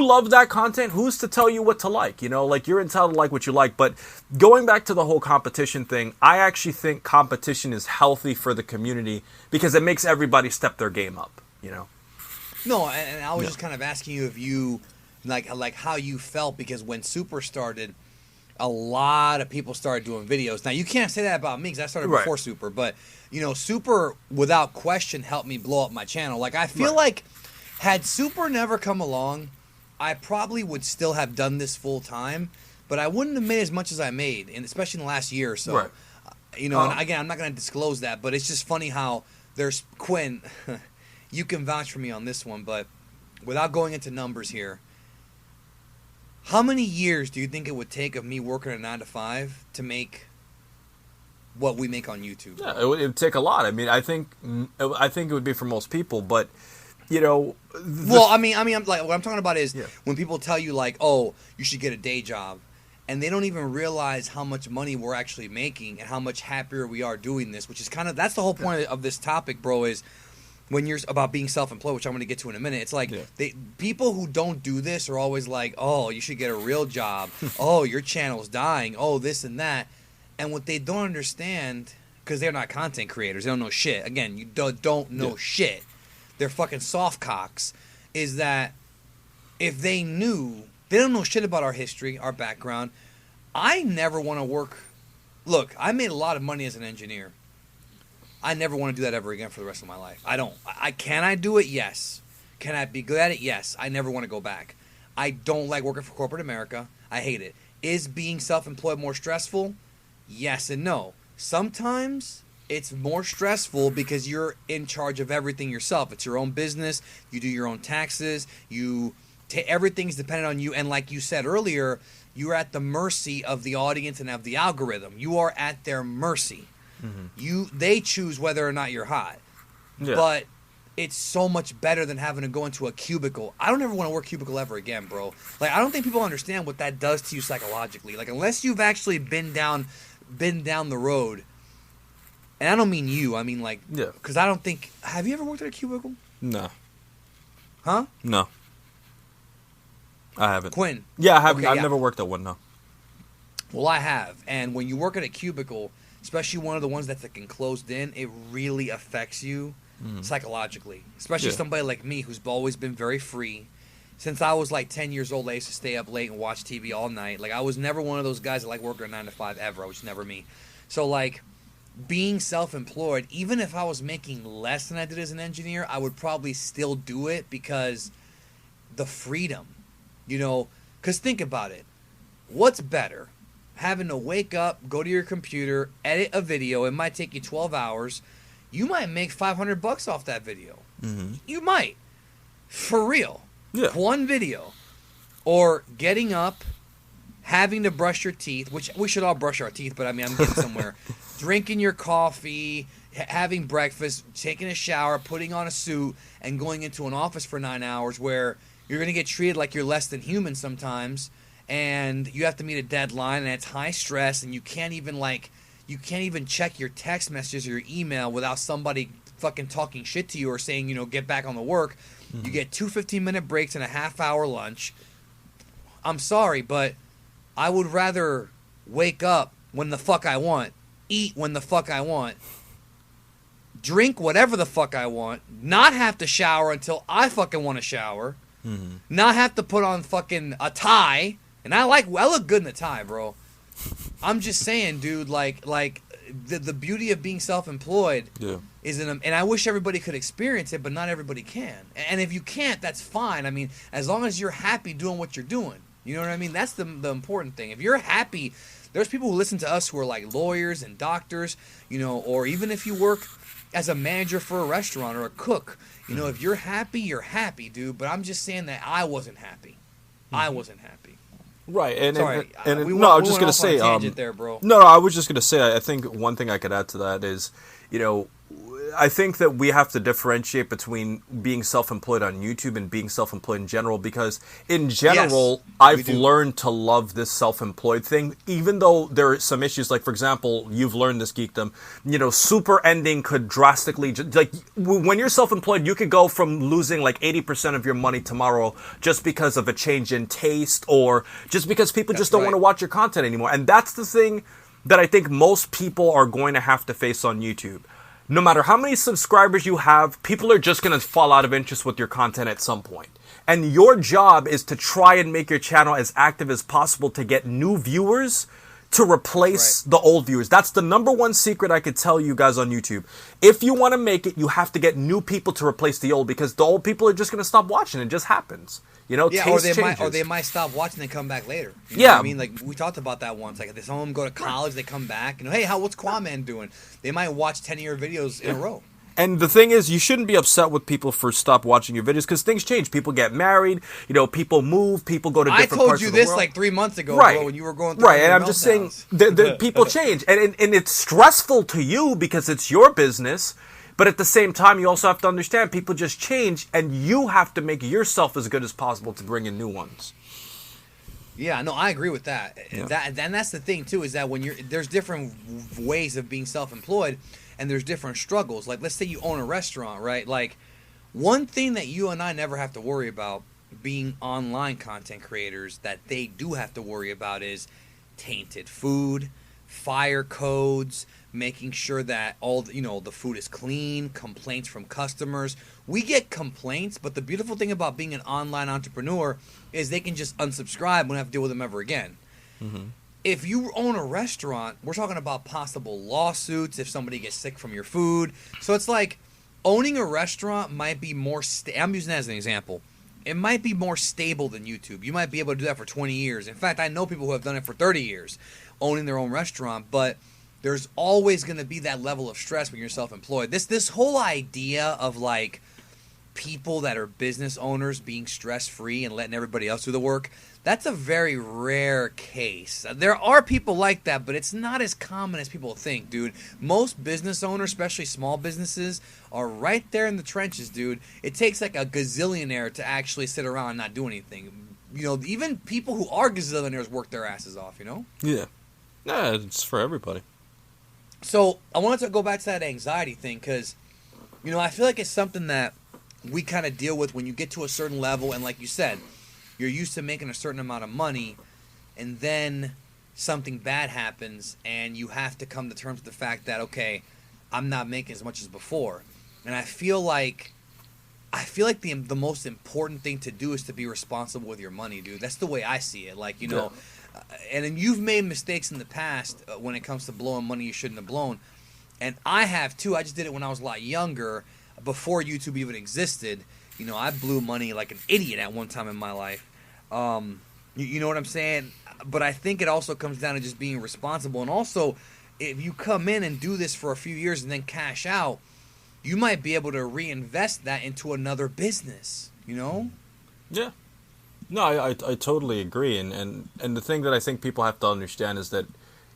love that content, who's to tell you what to like? Like, you're entitled to like what you like. But going back to the whole competition thing, I actually think competition is healthy for the community because it makes everybody step their game up. No, and I was just kind of asking you if you like how you felt, because when Super started, a lot of people started doing videos. Now, you can't say that about me because I started Right. before Super, but, Super, without question, helped me blow up my channel. Like, I feel like had Super never come along, I probably would still have done this full time, but I wouldn't have made as much as I made, and especially in the last year or so. Right. And again, I'm not going to disclose that, but it's just funny how there's Quinn. You can vouch for me on this one, but without going into numbers here, how many years do you think it would take of me working a 9 to 5 to make what we make on YouTube? Yeah, it would take a lot. I mean, I think it would be for most people, but well, I mean, I'm like, what I'm talking about is when people tell you like, oh, you should get a day job, and they don't even realize how much money we're actually making and how much happier we are doing this, which is that's the whole point of this topic, bro, is when you're about being self-employed, which I'm going to get to in a minute. It's like people who don't do this are always like, oh, you should get a real job. Oh, your channel's dying. Oh, this and that. And what they don't understand, because they're not content creators, they don't know shit. Again, you don't know shit. They're fucking soft cocks. Is that if they knew, they don't know shit about our history, our background. I never want to work. Look, I made a lot of money as an engineer. I never want to do that ever again for the rest of my life. I don't. Can I do it? Yes. Can I be good at it? Yes. I never want to go back. I don't like working for corporate America. I hate it. Is being self-employed more stressful? Yes and no. Sometimes it's more stressful because you're in charge of everything yourself. It's your own business. You do your own taxes. Everything's dependent on you. And like you said earlier, you're at the mercy of the audience and of the algorithm. You are at their mercy. They choose whether or not you're hot. Yeah. But it's so much better than having to go into a cubicle. I don't ever want to work cubicle ever again, bro. Like, I don't think people understand what that does to you psychologically. Like, unless you've actually been down the road, and I don't mean you, I mean like, because I don't think. Have you ever worked at a cubicle? No. Huh? No. I haven't. Quinn. Yeah, I haven't. I've never worked at one. No. Well, I have, and when you work at a cubicle, especially one of the ones that's like enclosed in, it really affects you psychologically. Especially somebody like me who's always been very free. Since I was like 10 years old, I used to stay up late and watch TV all night. Like, I was never one of those guys that like working a 9 to 5 ever. It was never me. So like, being self-employed, even if I was making less than I did as an engineer, I would probably still do it because the freedom, because think about it. What's better? Having to wake up, go to your computer, edit a video. It might take you 12 hours. You might make $500 off that video. You might. For real. Yeah. One video. Or getting up, having to brush your teeth, which we should all brush our teeth, but I mean, I'm getting somewhere. Drinking your coffee, having breakfast, taking a shower, putting on a suit, and going into an office for 9 hours where you're going to get treated like you're less than human sometimes. And you have to meet a deadline, and it's high stress, and you can't even check your text messages or your email without somebody fucking talking shit to you or saying, get back on the work. You get 2 15-minute breaks and a half-hour lunch. I'm sorry, but I would rather wake up when the fuck I want, eat when the fuck I want, drink whatever the fuck I want, not have to shower until I fucking want to shower, not have to put on fucking a tie. And I look good in the tie, bro. I'm just saying, dude, like the beauty of being self-employed is and I wish everybody could experience it, but not everybody can. And if you can't, that's fine. I mean, as long as you're happy doing what you're doing. You know what I mean? That's the important thing. If you're happy, there's people who listen to us who are like lawyers and doctors, or even if you work as a manager for a restaurant or a cook, if you're happy, dude. But I'm just saying that I wasn't happy. I wasn't happy. Right, and sorry, I was just gonna say, there, bro. No, I was just gonna say, I think one thing I could add to that is, I think that we have to differentiate between being self-employed on YouTube and being self-employed in general, because in general, I've learned to love this self-employed thing, even though there are some issues. Like, for example, you've learned this, Geekdom. Super ending could drastically, like, when you're self-employed, you could go from losing like 80% of your money tomorrow just because of a change in taste, or just because people just don't want to watch your content anymore. And that's the thing that I think most people are going to have to face on YouTube. no matter how many subscribers you have, people are just going to fall out of interest with your content at some point. And your job is to try and make your channel as active as possible to get new viewers to replace the old viewers. That's the number one secret I could tell you guys on YouTube. If you want to make it, you have to get new people to replace the old, because the old people are just going to stop watching. It just happens. You know, yeah, taste changes. or they might stop watching and come back later. You know Yeah. what I mean, like we talked about that once. Like some of them go to college, they come back, and hey, what's Qaaman doing? They might watch 10 of your videos in a row. And the thing is, you shouldn't be upset with people for stop watching your videos, because things change. People get married, you know, people move, people go to different parts of the world. I told you this like 3 months ago, right? bro, when you were going through and I'm just saying, the people change, and it's stressful to you because it's your business. But at the same time, you also have to understand people just change, and you have to make yourself as good as possible to bring in new ones. Yeah, no, I agree with that. Yeah. And that's the thing too, is that when there's different ways of being self-employed, and there's different struggles. Like, let's say you own a restaurant, right? Like, one thing that you and I never have to worry about being online content creators that they do have to worry about is tainted food, fire codes, making sure that all the food is clean, complaints from customers. We get complaints, but the beautiful thing about being an online entrepreneur is they can just unsubscribe and we don't have to deal with them ever again. Mm-hmm. If you own a restaurant, we're talking about possible lawsuits if somebody gets sick from your food. So it's like owning a restaurant might be more I'm using that as an example. It might be more stable than YouTube. You might be able to do that for 20 years. In fact, I know people who have done it for 30 years, owning their own restaurant, but there's always going to be that level of stress when you're self-employed. This whole idea of like people that are business owners being stress-free and letting everybody else do the work, that's a very rare case. There are people like that, but it's not as common as people think, dude. Most business owners, especially small businesses, are right there in the trenches, dude. It takes like a gazillionaire to actually sit around and not do anything. You know, even people who are gazillionaires work their asses off, you know? Yeah. Yeah, it's for everybody. So I wanted to go back to that anxiety thing because, you know, I feel like it's something that we kind of deal with when you get to a certain level. And like you said, you're used to making a certain amount of money, and then something bad happens, and you have to come to terms with the fact that, okay, I'm not making as much as before. And I feel like the most important thing to do is to be responsible with your money, dude. That's the way I see it. Like, you know, and then you've made mistakes in the past when it comes to blowing money you shouldn't have blown. And I have too. I just did it when I was a lot younger, before YouTube even existed. You know, I blew money like an idiot at one time in my life. You know what I'm saying? But I think it also comes down to just being responsible. And also, if you come in and do this for a few years and then cash out, you might be able to reinvest that into another business, you know? Yeah. No, I totally agree. And the thing that I think people have to understand is that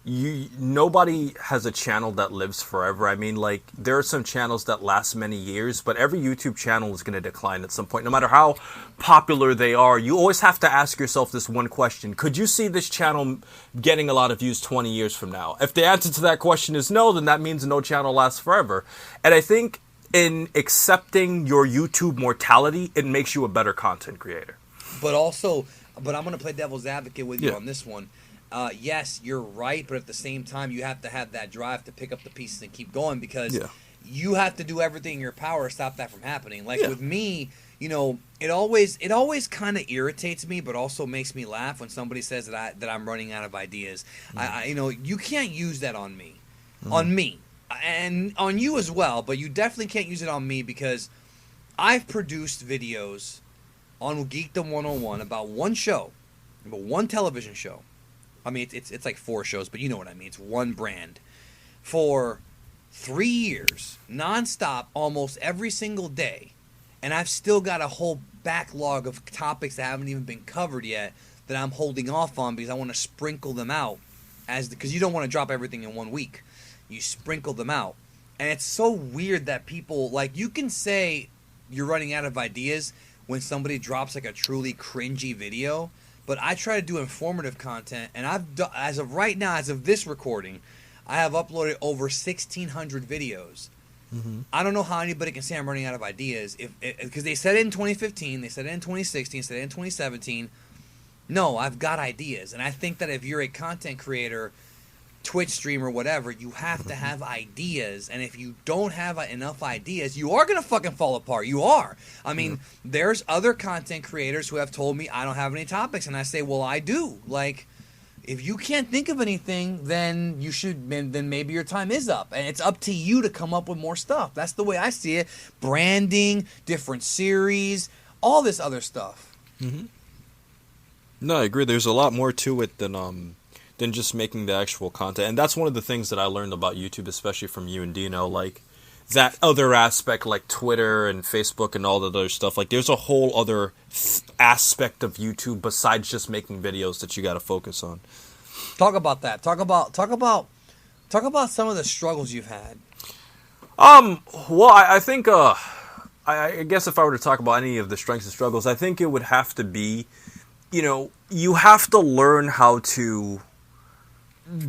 nobody has a channel that lives forever. I mean, like, there are some channels that last many years, but every YouTube channel is going to decline at some point. No matter how popular they are, you always have to ask yourself this one question. Could you see this channel getting a lot of views 20 years from now? If the answer to that question is no, then that means no channel lasts forever. And I think in accepting your YouTube mortality, it makes you a better content creator. But I'm going to play devil's advocate with you on this one. Yes, you're right, but at the same time, you have to have that drive to pick up the pieces and keep going, because you have to do everything in your power to stop that from happening. Like with me, you know, it always kind of irritates me, but also makes me laugh when somebody says that I'm running out of ideas. You know, you can't use that on me, and on you as well. But you definitely can't use it on me, because I've produced videos on Geekdom101 about one show, about one television show. I mean, it's like 4 shows, but you know what I mean. It's one brand. For 3 years, nonstop, almost every single day. And I've still got a whole backlog of topics that haven't even been covered yet that I'm holding off on, because I want to sprinkle them out. Because you don't want to drop everything in 1 week. You sprinkle them out. And it's so weird that people, like, you can say you're running out of ideas when somebody drops like a truly cringy video. But I try to do informative content, and as of right now, as of this recording, I have uploaded over 1,600 videos. Mm-hmm. I don't know how anybody can say I'm running out of ideas, because they said it in 2015, they said it in 2016, said it in 2017. No, I've got ideas, and I think that if you're a content creator, Twitch stream or whatever, you have to have ideas, and if you don't have enough ideas, you are gonna fucking fall apart. You are. I mean, there's other content creators who have told me I don't have any topics, and I say, well, I do. Like, if you can't think of anything, then you should. Then maybe your time is up, and it's up to you to come up with more stuff. That's the way I see it. Branding, different series, all this other stuff. Mm-hmm. No, I agree. There's a lot more to it than just making the actual content. And that's one of the things that I learned about YouTube, especially from you and Dino, like that other aspect, like Twitter and Facebook and all that other stuff. Like, there's a whole other aspect of YouTube besides just making videos that you got to focus on. Talk about that. Talk about some of the struggles you've had. Well, I think, I guess if I were to talk about any of the strengths and struggles, I think it would have to be, you have to learn how to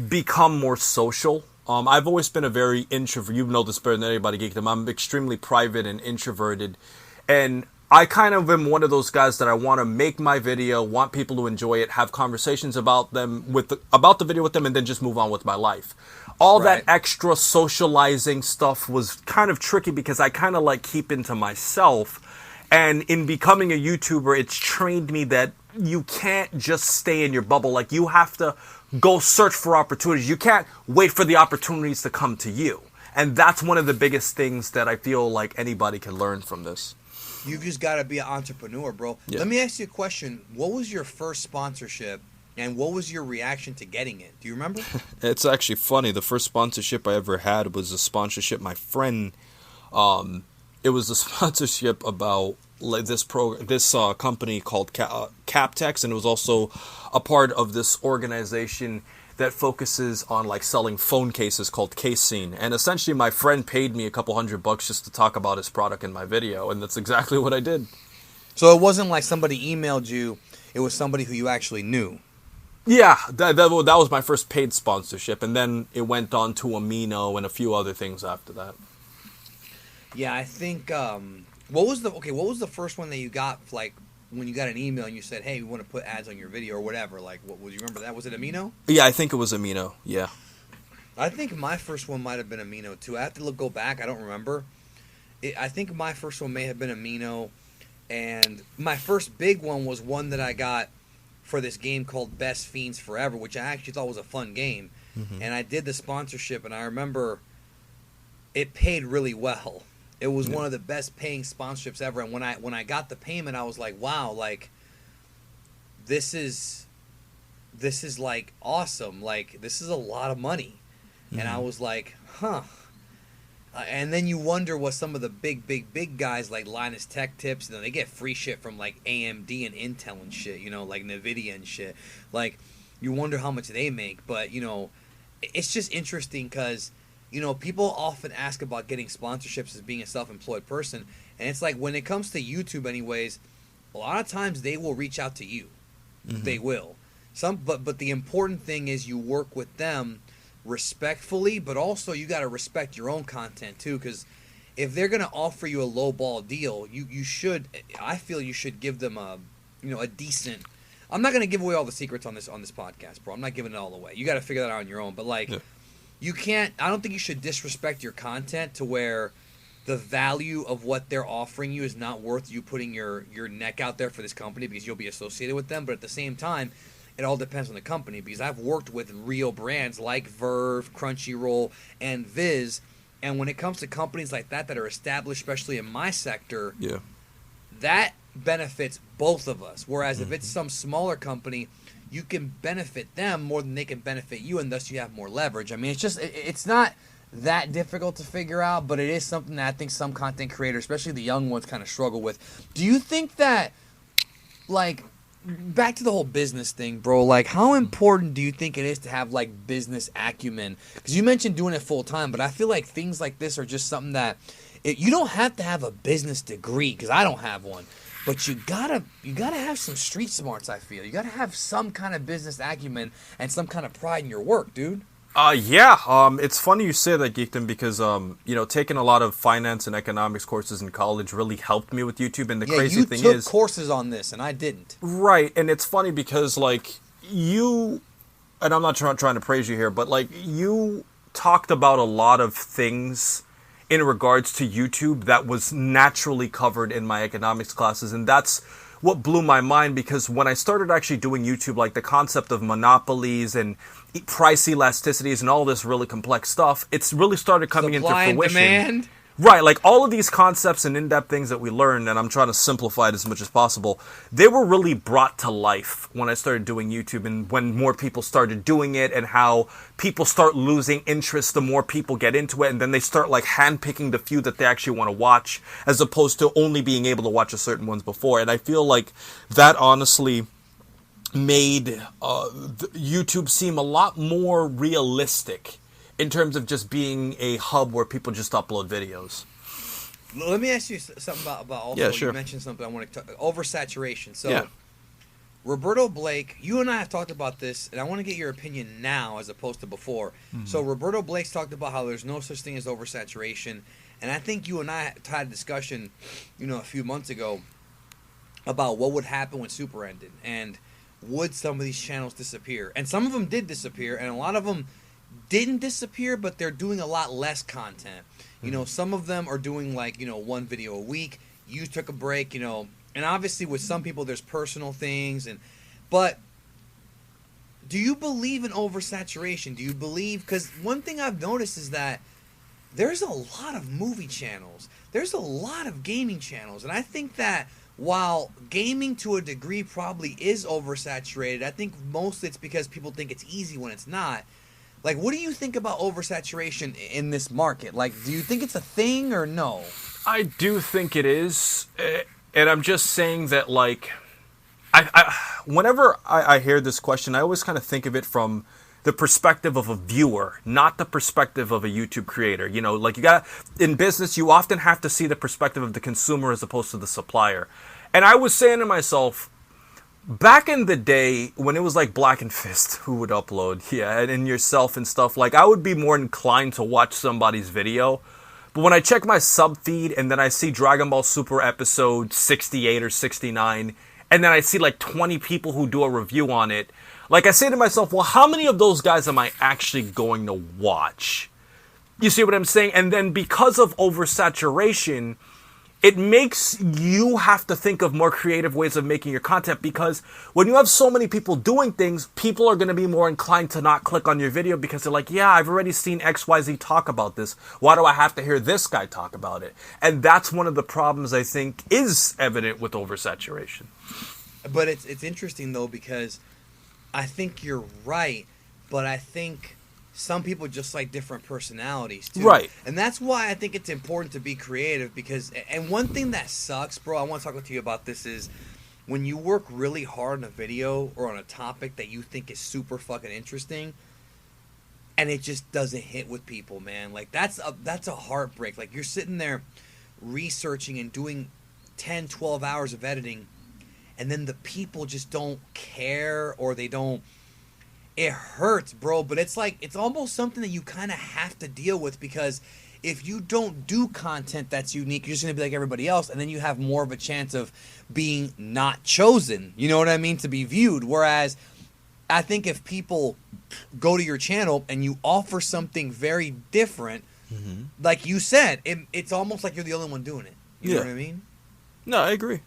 become more social. I've always been a very introvert. You know this better than anybody, Geekdom. I'm extremely private and introverted. And I kind of am one of those guys that I want to make my video, want people to enjoy it, have conversations about them about the video with them, and then just move on with my life. All that extra socializing stuff was kind of tricky because I kind of like keeping to myself. And in becoming a YouTuber, it's trained me that you can't just stay in your bubble. Like, you have to go search for opportunities. You can't wait for the opportunities to come to you. And that's one of the biggest things that I feel like anybody can learn from this. You just got to be an entrepreneur, bro. Yeah. Let me ask you a question. What was your first sponsorship, and what was your reaction to getting it? Do you remember? It's actually funny. The first sponsorship I ever had was a sponsorship my friend... it was a sponsorship about this company called Captex, and it was also a part of this organization that focuses on like selling phone cases called Case Scene. And essentially, my friend paid me a couple $100 just to talk about his product in my video, and that's exactly what I did. So it wasn't like somebody emailed you; it was somebody who you actually knew. Yeah, that was my first paid sponsorship, and then it went on to Amino and a few other things after that. Yeah, I think what was the first one that you got, like when you got an email and you said, "Hey, we want to put ads on your video" or whatever? Like, what was you remember that? Was it Amino? Yeah, I think it was Amino. Yeah. I think my first one might have been Amino too. I have to go back. I don't remember. I think my first one may have been Amino, and my first big one was one that I got for this game called Best Fiends Forever, which I actually thought was a fun game. Mm-hmm. And I did the sponsorship, and I remember it paid really well. It was one of the best paying sponsorships ever. And when I got the payment, I was like, wow, like this is like awesome. Like, this is a lot of money. Mm-hmm. And I was like, huh. And then you wonder what some of the big guys like Linus Tech Tips, they get free shit from like AMD and Intel and shit, like Nvidia and shit. Like, you wonder how much they make. But, it's just interesting because people often ask about getting sponsorships as being a self-employed person. And it's like, when it comes to YouTube anyways, a lot of times they will reach out to you. Mm-hmm. They will. But the important thing is you work with them respectfully, but also you got to respect your own content too, because if they're going to offer you a low-ball deal, I feel you should give them a decent... I'm not going to give away all the secrets on this podcast, bro. I'm not giving it all away. You got to figure that out on your own. But, like... Yeah. You can't. I don't think you should disrespect your content to where the value of what they're offering you is not worth you putting your neck out there for this company because you'll be associated with them. But at the same time, it all depends on the company, because I've worked with real brands like Verve, Crunchyroll, and Viz, and when it comes to companies like that are established, especially in my sector, that benefits both of us. Whereas if it's some smaller company, you can benefit them more than they can benefit you, and thus you have more leverage. I mean, it's not that difficult to figure out, but it is something that I think some content creators, especially the young ones, kind of struggle with. Do you think that, like, back to the whole business thing, bro, like, how important do you think it is to have, like, business acumen? Because you mentioned doing it full time, but I feel like things like this are just something that you don't have to have a business degree, because I don't have one. But you gotta have some street smarts, I feel. You gotta have some kind of business acumen and some kind of pride in your work, dude. It's funny you say that, Geekdom, because taking a lot of finance and economics courses in college really helped me with YouTube. And the crazy thing is, you took courses on this, and I didn't. Right, and it's funny because like you and I'm not trying to praise you here, but like you talked about a lot of things in regards to YouTube that was naturally covered in my economics classes, and that's what blew my mind, because when I started actually doing YouTube, like the concept of monopolies and price elasticities and all this really complex stuff, it's really started coming Supply into fruition. And demand. Right, like all of these concepts and in-depth things that we learned, and I'm trying to simplify it as much as possible, they were really brought to life when I started doing YouTube, and when more people started doing it, and how people start losing interest the more people get into it, and then they start like handpicking the few that they actually want to watch, as opposed to only being able to watch a certain ones before. And I feel like that honestly made YouTube seem a lot more realistic in terms of just being a hub where people just upload videos. Let me ask you something about also, yeah, sure. You mentioned something I want to talk, oversaturation. So, yeah. Roberto Blake, you and I have talked about this, and I want to get your opinion now as opposed to before. Mm-hmm. So, Roberto Blake's talked about how there's no such thing as oversaturation, and I think you and I had a discussion, a few months ago about what would happen when Super ended, and would some of these channels disappear? And some of them did disappear, and a lot of them didn't disappear, but they're doing a lot less content. Some of them are doing like, one video a week. You took a break, and obviously with some people there's personal things, but do you believe in oversaturation? Do you believe, because one thing I've noticed is that there's a lot of movie channels. There's a lot of gaming channels, and I think that while gaming to a degree probably is oversaturated, I think mostly it's because people think it's easy when it's not. Like, what do you think about oversaturation in this market? Like, do you think it's a thing or no? I do think it is, and I'm just saying that, like, whenever I hear this question, I always kind of think of it from the perspective of a viewer, not the perspective of a YouTube creator. Like in business, you often have to see the perspective of the consumer as opposed to the supplier. And I was saying to myself, back in the day when it was like Black and Fist who would upload, and yourself and stuff, like I would be more inclined to watch somebody's video. But when I check my sub feed and then I see Dragon Ball Super episode 68 or 69, and then I see like 20 people who do a review on it, like I say to myself, well, how many of those guys am I actually going to watch? You see what I'm saying? And then because of oversaturation, it makes you have to think of more creative ways of making your content, because when you have so many people doing things, people are going to be more inclined to not click on your video because they're like, yeah, I've already seen XYZ talk about this. Why do I have to hear this guy talk about it? And that's one of the problems I think is evident with oversaturation. But it's interesting, though, because I think you're right, but I think some people just like different personalities, too. Right. And that's why I think it's important to be creative, because, and one thing that sucks, bro, I want to talk to you about this, is when you work really hard on a video or on a topic that you think is super fucking interesting, and it just doesn't hit with people, man. Like, that's a heartbreak. Like, you're sitting there researching and doing 10, 12 hours of editing, and then the people just don't care, or they don't. It hurts, bro, but it's like, it's almost something that you kind of have to deal with, because if you don't do content that's unique, you're just going to be like everybody else, and then you have more of a chance of being not chosen, you know what I mean, to be viewed. Whereas I think if people go to your channel and you offer something very different, like you said, it's almost like you're the only one doing it. You know what I mean? No, I agree.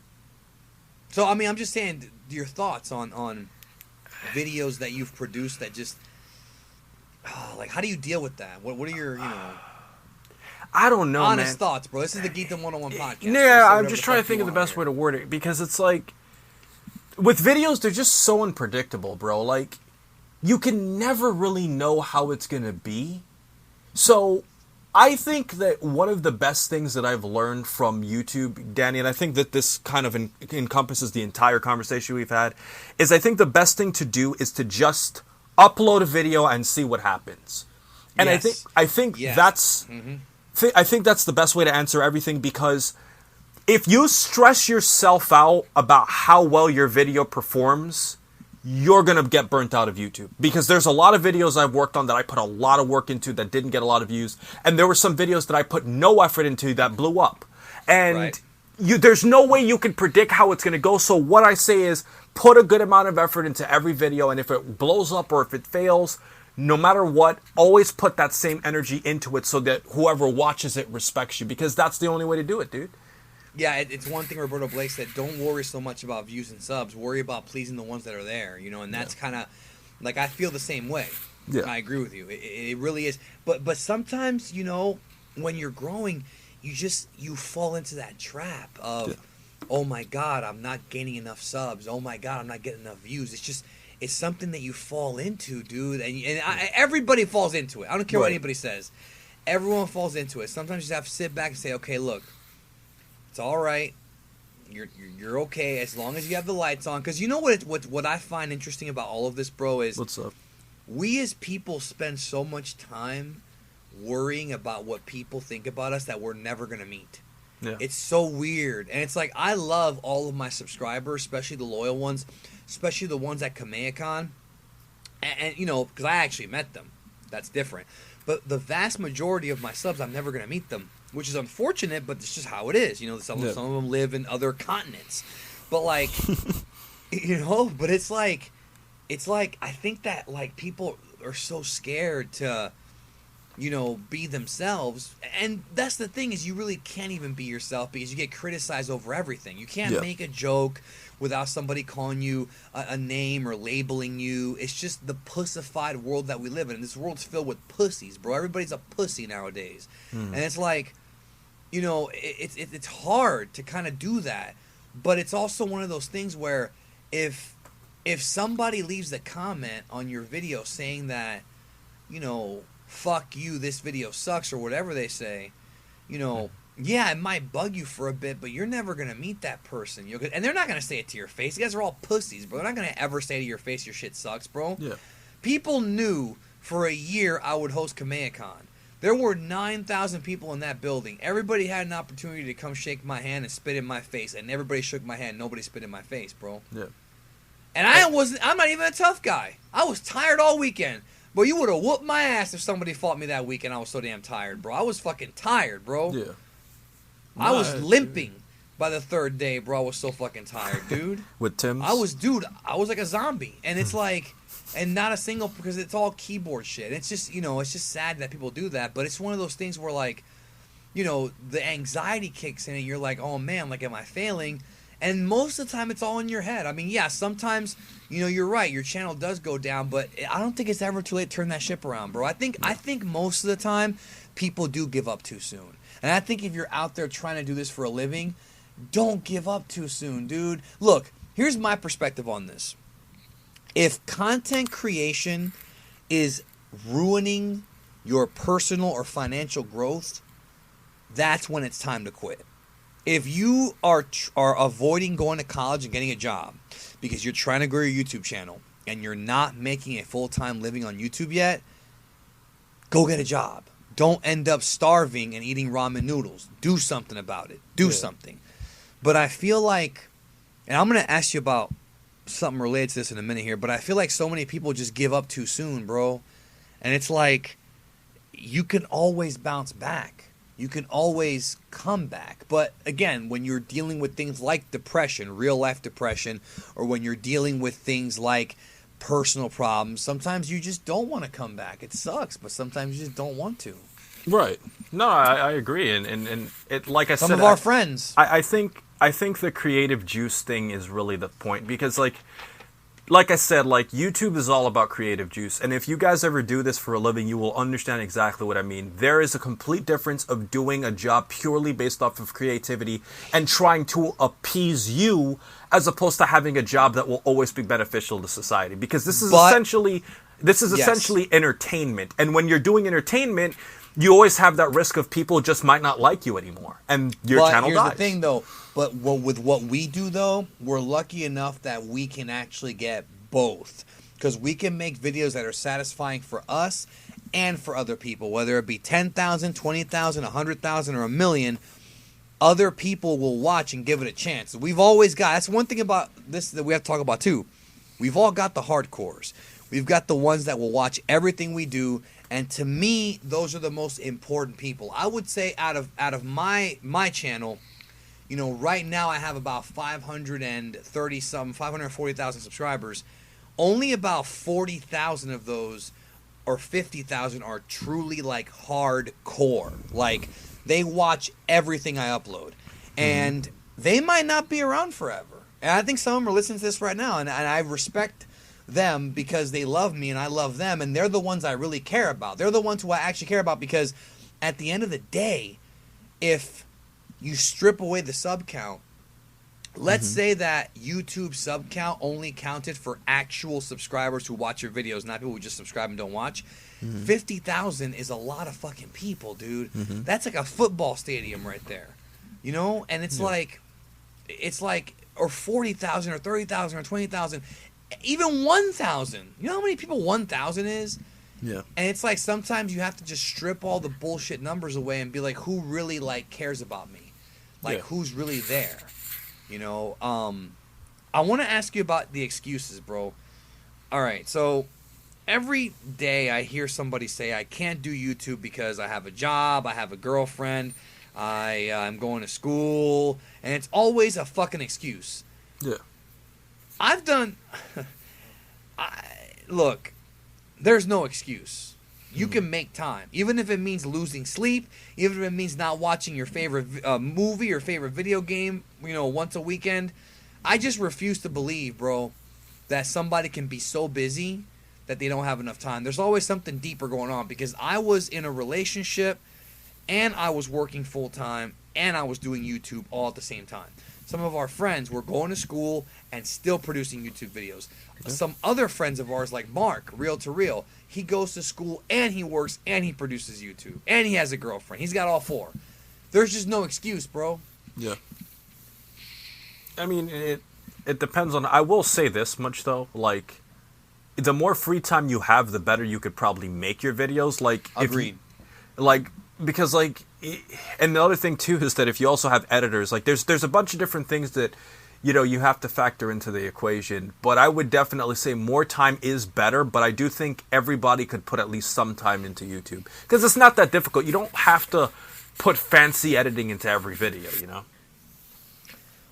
So, I mean, I'm just saying, your thoughts on videos that you've produced that just, like, how do you deal with that? What are your, I don't know, honest thoughts, bro? This is the Geekdom101 podcast. Yeah, I'm just trying to think of the best way to word it, because it's like, with videos, they're just so unpredictable, bro. Like, you can never really know how it's going to be. So I think that one of the best things that I've learned from YouTube, Danny, and I think that this kind of encompasses the entire conversation we've had, is I think the best thing to do is to just upload a video and see what happens. And yes. I think yes. that's I think that's the best way to answer everything, because if you stress yourself out about how well your video performs, you're going to get burnt out of YouTube. Because there's a lot of videos I've worked on that I put a lot of work into that didn't get a lot of views. And there were some videos that I put no effort into that blew up. And there's no way you can predict how it's going to go. So what I say is put a good amount of effort into every video, and if it blows up or if it fails, no matter what, always put that same energy into it so that whoever watches it respects you, because that's the only way to do it, dude. Yeah, it's one thing Roberto Blake said, don't worry so much about views and subs, worry about pleasing the ones that are there, you know, and that's kind of, like, I feel the same way. Yeah. I agree with you. It really is. But sometimes, you know, when you're growing, you fall into that trap of, oh my God, I'm not gaining enough subs. Oh my God, I'm not getting enough views. It's something that you fall into, dude. Everybody falls into it. I don't care what anybody says. Everyone falls into it. Sometimes you just have to sit back and say, okay, look, it's all right. You're okay as long as you have the lights on. Because you know what I find interesting about all of this, bro, is What's up? we as people spend so much time worrying about what people think about us that we're never going to meet. Yeah. It's so weird. And it's like, I love all of my subscribers, especially the loyal ones, especially the ones at Qaaman. And you know, because I actually met them. That's different. But the vast majority of my subs, I'm never going to meet them, which is unfortunate, but it's just how it is. You know, some of them live in other continents. But like, you know, but it's like, I think that like people are so scared to, you know, be themselves. And that's the thing, is you really can't even be yourself because you get criticized over everything. You can't make a joke without somebody calling you a name or labeling you. It's just the pussified world that we live in. This world's filled with pussies, bro. Everybody's a pussy nowadays. And it's like, you know, it's hard to kind of do that. But it's also one of those things where if somebody leaves a comment on your video saying that, you know, fuck you, this video sucks, or whatever they say, you know, yeah, it might bug you for a bit, but you're never going to meet that person. And they're not going to say it to your face. You guys are all pussies, bro. They're not going to ever say to your face, your shit sucks, bro. Yeah. People knew for a year I would host Qaaman. There were 9,000 people in that building. Everybody had an opportunity to come shake my hand and spit in my face, and everybody shook my hand. Nobody spit in my face, bro. Yeah. And I'm not even a tough guy. I was tired all weekend. But you would have whooped my ass if somebody fought me that weekend. I was so damn tired, bro. I was fucking tired, bro. Yeah. I was limping by the third day, bro. I was so fucking tired, dude. With Tim's? I was like a zombie. And it's like, and not a single, because it's all keyboard shit. It's just, you know, it's just sad that people do that. But it's one of those things where, like, you know, the anxiety kicks in and you're like, oh man, like, am I failing? And most of the time, it's all in your head. I mean, yeah, sometimes, you know, you're right. Your channel does go down, but I don't think it's ever too late to turn that ship around, bro. I think most of the time, people do give up too soon. And I think if you're out there trying to do this for a living, don't give up too soon, dude. Look, here's my perspective on this. If content creation is ruining your personal or financial growth, that's when it's time to quit. If you are avoiding going to college and getting a job because you're trying to grow your YouTube channel and you're not making a full-time living on YouTube yet, go get a job. Don't end up starving and eating ramen noodles. Do something about it. Do something. But I feel like, and I'm going to ask you about something related to this in a minute here, but I feel like so many people just give up too soon, bro. And it's like, you can always bounce back. You can always come back. But again, when you're dealing with things like depression, real life depression, or when you're dealing with things like personal problems, sometimes you just don't want to come back. It sucks, but sometimes you just don't want to. Right. No, I agree. And it, like I said, some of our friends. I think the creative juice thing is really the point, because like I said, like, YouTube is all about creative juice. And if you guys ever do this for a living, you will understand exactly what I mean. There is a complete difference of doing a job purely based off of creativity and trying to appease you, as opposed to having a job that will always be beneficial to society. Because this is essentially entertainment. And when you're doing entertainment, you always have that risk of people just might not like you anymore, and your channel dies. Here's the thing, though. But with what we do, though, we're lucky enough that we can actually get both. Because we can make videos that are satisfying for us and for other people. Whether it be 10,000, 20,000, 100,000, or 1,000,000, other people will watch and give it a chance. We've always got... That's one thing about this that we have to talk about, too. We've all got the hardcores. We've got the ones that will watch everything we do. And to me, those are the most important people. I would say out of my channel... right now I have about 540,000 subscribers. Only about 40,000 of those or 50,000 are truly like hardcore. Like they watch everything I upload. And they might not be around forever. And I think some of them are listening to this right now, and I respect them because they love me and I love them, and they're the ones I really care about. They're the ones who I actually care about, because at the end of the day, if you strip away the sub count, let's say that YouTube sub count only counted for actual subscribers who watch your videos, not people who just subscribe and don't watch. 50,000 is a lot of fucking people, dude. That's like a football stadium right there, and it's like, or 40,000 or 30,000 or 20,000, even 1,000. You know how many people 1,000 is? Yeah. And it's like sometimes you have to just strip all the bullshit numbers away and be like, who really like cares about me? Like who's really there? I want to ask you about the excuses, bro. All right, so every day I hear somebody say, I can't do YouTube because I have a job, I have a girlfriend, I'm going to school, and it's always a fucking excuse. Yeah. Look, there's no excuse. You can make time, even if it means losing sleep, even if it means not watching your favorite movie or favorite video game, once a weekend. I just refuse to believe, bro, that somebody can be so busy that they don't have enough time. There's always something deeper going on, because I was in a relationship and I was working full time and I was doing YouTube all at the same time. Some of our friends were going to school and still producing YouTube videos. Some other friends of ours, like Mark, Real to Real, he goes to school and he works and he produces YouTube. And he has a girlfriend. He's got all four. There's just no excuse, bro. Yeah. I mean, it depends on... I will say this much, though. Like, the more free time you have, the better you could probably make your videos. Like, Agreed. Because, like... And the other thing, too, is that if you also have editors, like, there's a bunch of different things that, you have to factor into the equation. But I would definitely say more time is better, but I do think everybody could put at least some time into YouTube. Because it's not that difficult. You don't have to put fancy editing into every video,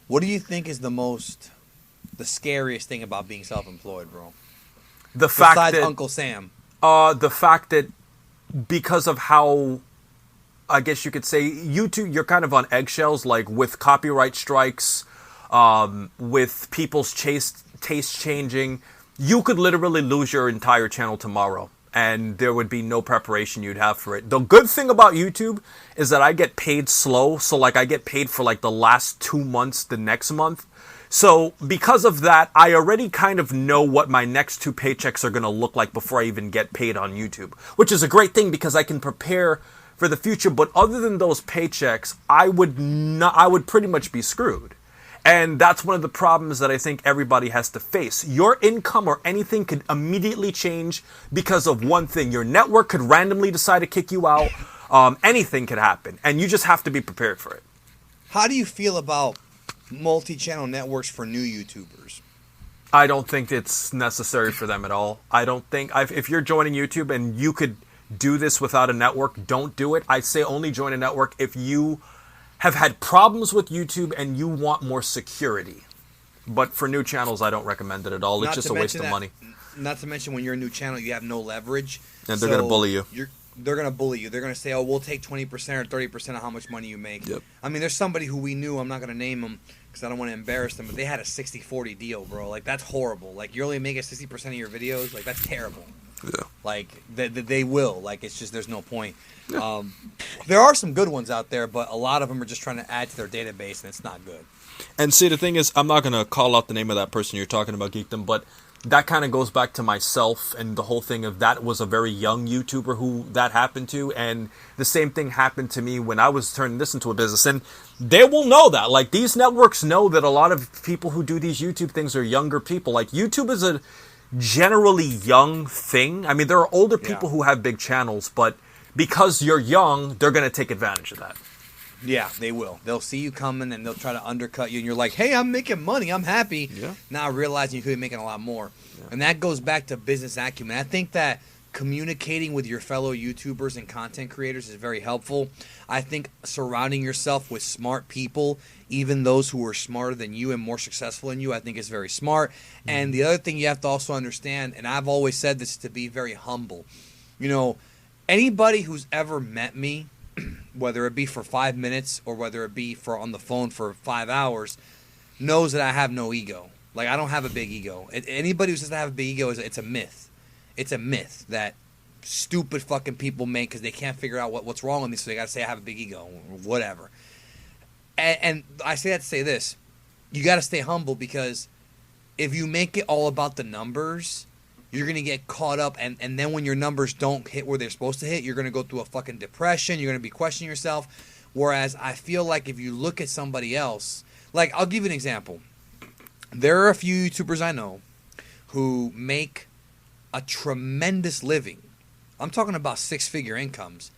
What do you think is the scariest thing about being self-employed, bro? Besides Uncle Sam. The fact that because of how... I guess you could say YouTube, you're kind of on eggshells, like with copyright strikes, with people's taste changing. You could literally lose your entire channel tomorrow, and there would be no preparation you'd have for it. The good thing about YouTube is that I get paid slow, so like I get paid for like the last 2 months the next month. So because of that, I already kind of know what my next 2 paychecks are going to look like before I even get paid on YouTube, which is a great thing because I can prepare for the future. But other than those paychecks, I would pretty much be screwed. And that's one of the problems that I think everybody has to face. Your income or anything could immediately change because of one thing. Your network could randomly decide to kick you out. Anything could happen, and you just have to be prepared for it. How do you feel about multi-channel networks for new YouTubers? I don't think it's necessary for them at all. I don't think... if you're joining YouTube and you could do this without a network, don't do it. I say only join a network if you have had problems with YouTube and you want more security. But for new channels, I don't recommend it at all. It's just a waste of money. Not to mention, when you're a new channel, you have no leverage. And they're going to bully you. They're going to bully you. They're going to say, oh, we'll take 20% or 30% of how much money you make. Yep. I mean, there's somebody who we knew, I'm not going to name them because I don't want to embarrass them, but they had a 60-40 deal, bro. Like, that's horrible. Like, you're only making 60% of your videos. Like, that's terrible. Yeah. Like, they will. Like, it's just, there's no point. Yeah. There are some good ones out there, but a lot of them are just trying to add to their database, and it's not good. And see, the thing is, I'm not going to call out the name of that person you're talking about, Geekdom, but that kind of goes back to myself and the whole thing of that was a very young YouTuber who that happened to, and the same thing happened to me when I was turning this into a business, and they will know that. Like, these networks know that a lot of people who do these YouTube things are younger people. Like, YouTube is a generally young thing. I mean, there are older people who have big channels, but because you're young, they're going to take advantage of that. Yeah, they will. They'll see you coming and they'll try to undercut you, and you're like, hey, I'm making money, I'm happy. Yeah. Now realizing you could be making a lot more. Yeah. And that goes back to business acumen. I think that communicating with your fellow YouTubers and content creators is very helpful. I think surrounding yourself with smart people, even those who are smarter than you and more successful than you, I think is very smart. And the other thing you have to also understand, and I've always said this, to be very humble. You know, anybody who's ever met me, whether it be for 5 minutes or whether it be for on the phone for 5 hours, knows that I have no ego. Like, I don't have a big ego. Anybody who says I have a big ego, it's a myth. It's a myth that stupid fucking people make because they can't figure out what's wrong with me, so they got to say I have a big ego or whatever. And I say that to say this. You got to stay humble, because if you make it all about the numbers, you're going to get caught up. And then when your numbers don't hit where they're supposed to hit, you're going to go through a fucking depression. You're going to be questioning yourself. Whereas I feel like if you look at somebody else, like, I'll give you an example. There are a few YouTubers I know who make a tremendous living. I'm talking about 6-figure incomes,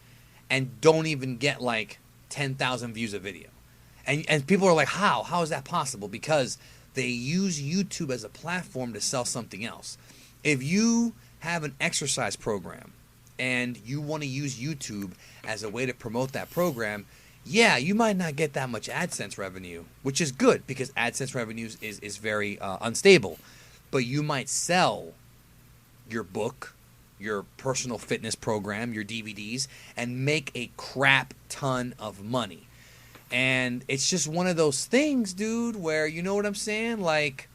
and don't even get like 10,000 views a video. And people are like, how is that possible? Because they use YouTube as a platform to sell something else. If you have an exercise program and you want to use YouTube as a way to promote that program, yeah, you might not get that much AdSense revenue, which is good because AdSense revenue is very unstable. But you might sell your book, your personal fitness program, your DVDs, and make a crap ton of money. And it's just one of those things, dude, where, you know what I'm saying? Like,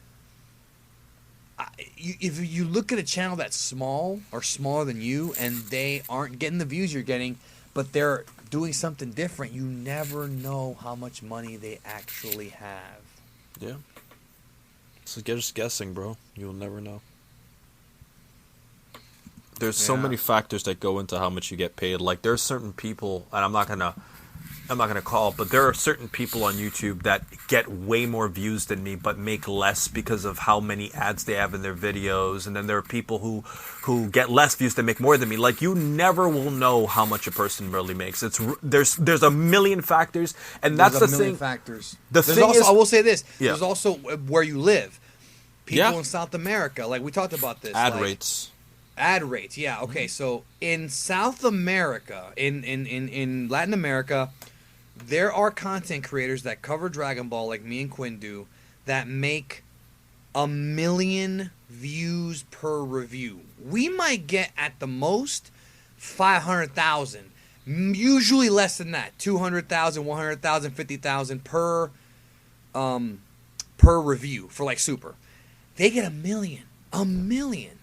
if you look at a channel that's small or smaller than you and they aren't getting the views you're getting, but they're doing something different, you never know how much money they actually have. Yeah. So just guessing, bro. You'll never know. There's so many factors that go into how much you get paid. Like, there's certain people, and I'm not gonna call, but there are certain people on YouTube that get way more views than me, but make less because of how many ads they have in their videos. And then there are people who get less views that make more than me. Like, you never will know how much a person really makes. There's a million factors, and that's the thing. Factors. There's also, I will say this. Yeah. There's also where you live. People Yeah. in South America, like we talked about this. ad like, rates. Ad rates, yeah. Okay, so in South America, in Latin America, there are content creators that cover Dragon Ball, like me and Quinn do, that make 1 million views per review. We might get at the most 500,000, usually less than that, 200,000, 100,000, 50,000 per review for like Super. They get 1 million.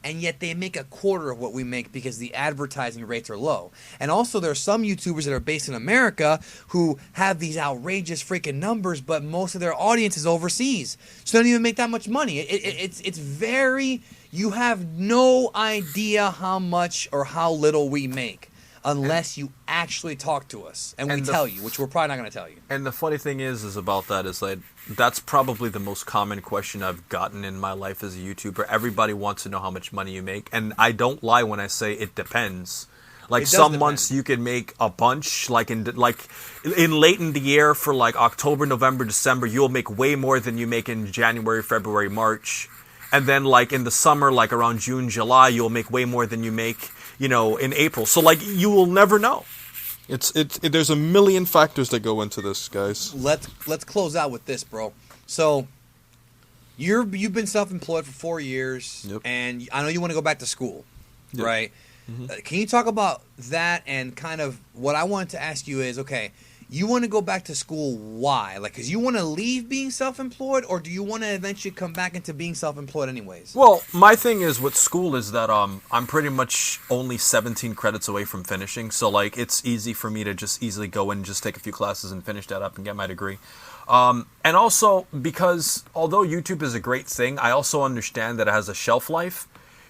And yet they make a quarter of what we make because the advertising rates are low. And also there are some YouTubers that are based in America who have these outrageous freaking numbers, but most of their audience is overseas. So they don't even make that much money. It's very, you have no idea how much or how little we make unless you actually talk to us. And we tell you, which we're probably not going to tell you. And the funny thing is about that is like, that's probably the most common question I've gotten in my life as a YouTuber. Everybody wants to know how much money you make, and I don't lie when I say it depends. Like, some months you can make a bunch, like in late in the year for like October, November, December, you'll make way more than you make in January, February, March. And then like in the summer, like around June, July, you'll make way more than you make, in April. So like, you will never know. There's a million factors that go into this, guys. Let's close out with this, bro. So you've been self-employed for 4 years, Yep. and I know you want to go back to school, Yep. right? Mm-hmm. Can you talk about that? And kind of what I wanted to ask you is, okay, you want to go back to school, why? Like, because you want to leave being self-employed, or do you want to eventually come back into being self-employed anyways? Well, my thing is with school is that I'm pretty much only 17 credits away from finishing, so like it's easy for me to just easily go in and just take a few classes and finish that up and get my degree. And also because although YouTube is a great thing, I also understand that it has a shelf life.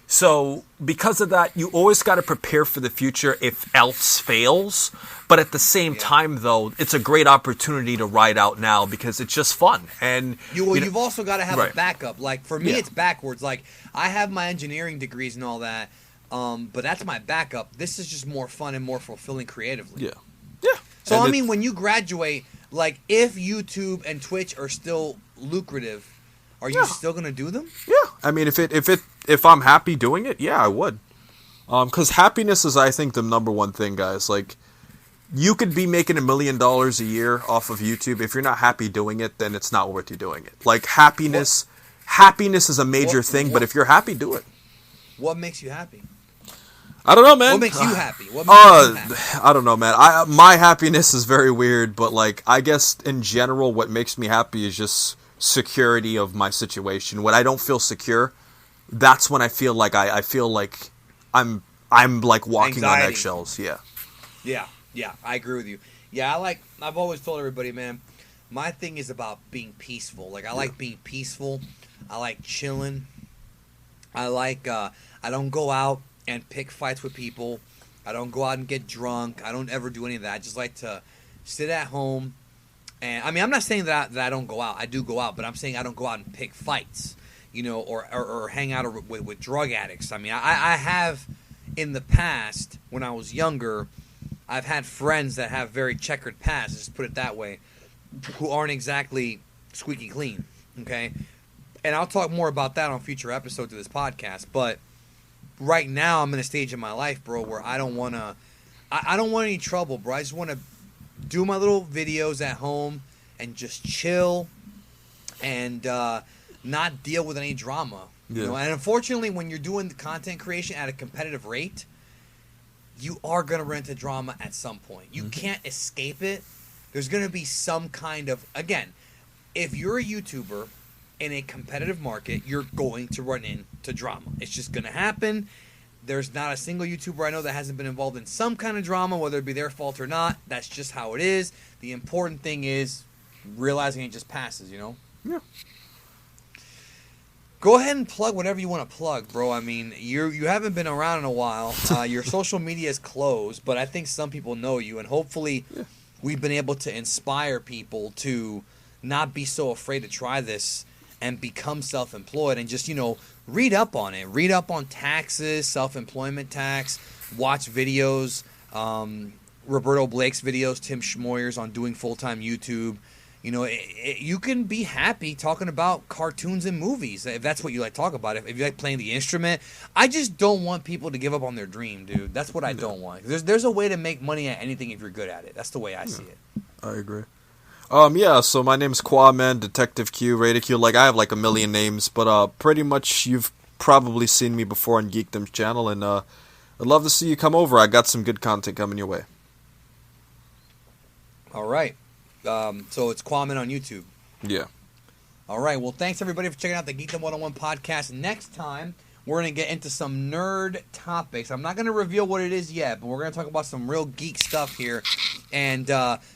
So because of that, you always got to prepare for the future if else fails. But at the same time, though, it's a great opportunity to ride out now because it's just fun. And you've also got to have right. a backup. Like, for me, Yeah. it's backwards. Like, I have my engineering degrees and all that, but that's my backup. This is just more fun and more fulfilling creatively. Yeah. So, And I mean, when you graduate, like, if YouTube and Twitch are still lucrative, are you still going to do them? Yeah. I mean, if I'm happy doing it, yeah, I would. Because happiness is, I think, the number one thing, guys. Like, you could be making $1 million a year off of YouTube. If you're not happy doing it, then it's not worth you doing it. Like, happiness is a major thing, but if you're happy, do it. What makes you happy? I don't know, man. What makes you happy? What makes you happy? I don't know, man. My happiness is very weird, but like, I guess in general, what makes me happy is just security of my situation. When I don't feel secure, that's when I feel like I feel like I'm like walking Anxiety. on eggshells. Yeah. Yeah, I agree with you. Yeah, I've always told everybody, man, my thing is about being peaceful. Like, I like being peaceful. I like chilling. I like, I don't go out and pick fights with people. I don't go out and get drunk. I don't ever do any of that. I just like to sit at home. And, I mean, I'm not saying that I don't go out. I do go out, but I'm saying I don't go out and pick fights, you know, or hang out with drug addicts. I mean, I have, in the past, when I was younger, I've had friends that have very checkered pasts, just put it that way, who aren't exactly squeaky clean, okay? And I'll talk more about that on future episodes of this podcast, but right now I'm in a stage in my life, bro, where I don't want any trouble, bro. I just want to do my little videos at home and just chill and not deal with any drama. Yeah. You know? And unfortunately, when you're doing the content creation at a competitive rate, you are going to run into drama at some point. You can't escape it. There's going to be some kind of... Again, if you're a YouTuber in a competitive market, you're going to run into drama. It's just going to happen. There's not a single YouTuber I know that hasn't been involved in some kind of drama, whether it be their fault or not. That's just how it is. The important thing is realizing it just passes, you know? Yeah. Go ahead and plug whatever you want to plug, bro. I mean, you haven't been around in a while. Your social media is closed, but I think some people know you, and hopefully we've been able to inspire people to not be so afraid to try this and become self-employed and just, you know, read up on it. Read up on taxes, self-employment tax, watch videos, Roberto Blake's videos, Tim Schmoyer's on doing full-time YouTube. You know, you can be happy talking about cartoons and movies, if that's what you like to talk about. If you like playing the instrument. I just don't want people to give up on their dream, dude. That's what I don't want. There's a way to make money at anything if you're good at it. That's the way I see it. I agree. So my name's Qaaman, Detective Q, Rated Q. Like, I have like a million names, but pretty much you've probably seen me before on Geekdom's channel, and I'd love to see you come over. I got some good content coming your way. All right. So it's Qaaman on YouTube. Yeah. All right. Well, thanks everybody for checking out the Geekdom101 podcast. Next time, we're going to get into some nerd topics. I'm not going to reveal what it is yet, but we're going to talk about some real geek stuff here and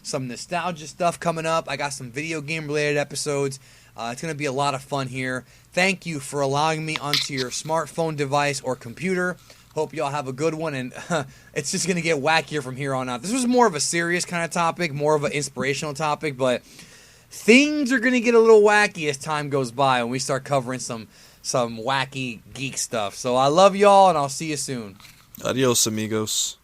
some nostalgia stuff coming up. I got some video game related episodes. It's going to be a lot of fun here. Thank you for allowing me onto your smartphone device or computer. Hope y'all have a good one, and it's just going to get wackier from here on out. This was more of a serious kind of topic, more of an inspirational topic, but things are going to get a little wacky as time goes by when we start covering some wacky geek stuff. So I love y'all, and I'll see you soon. Adios, amigos.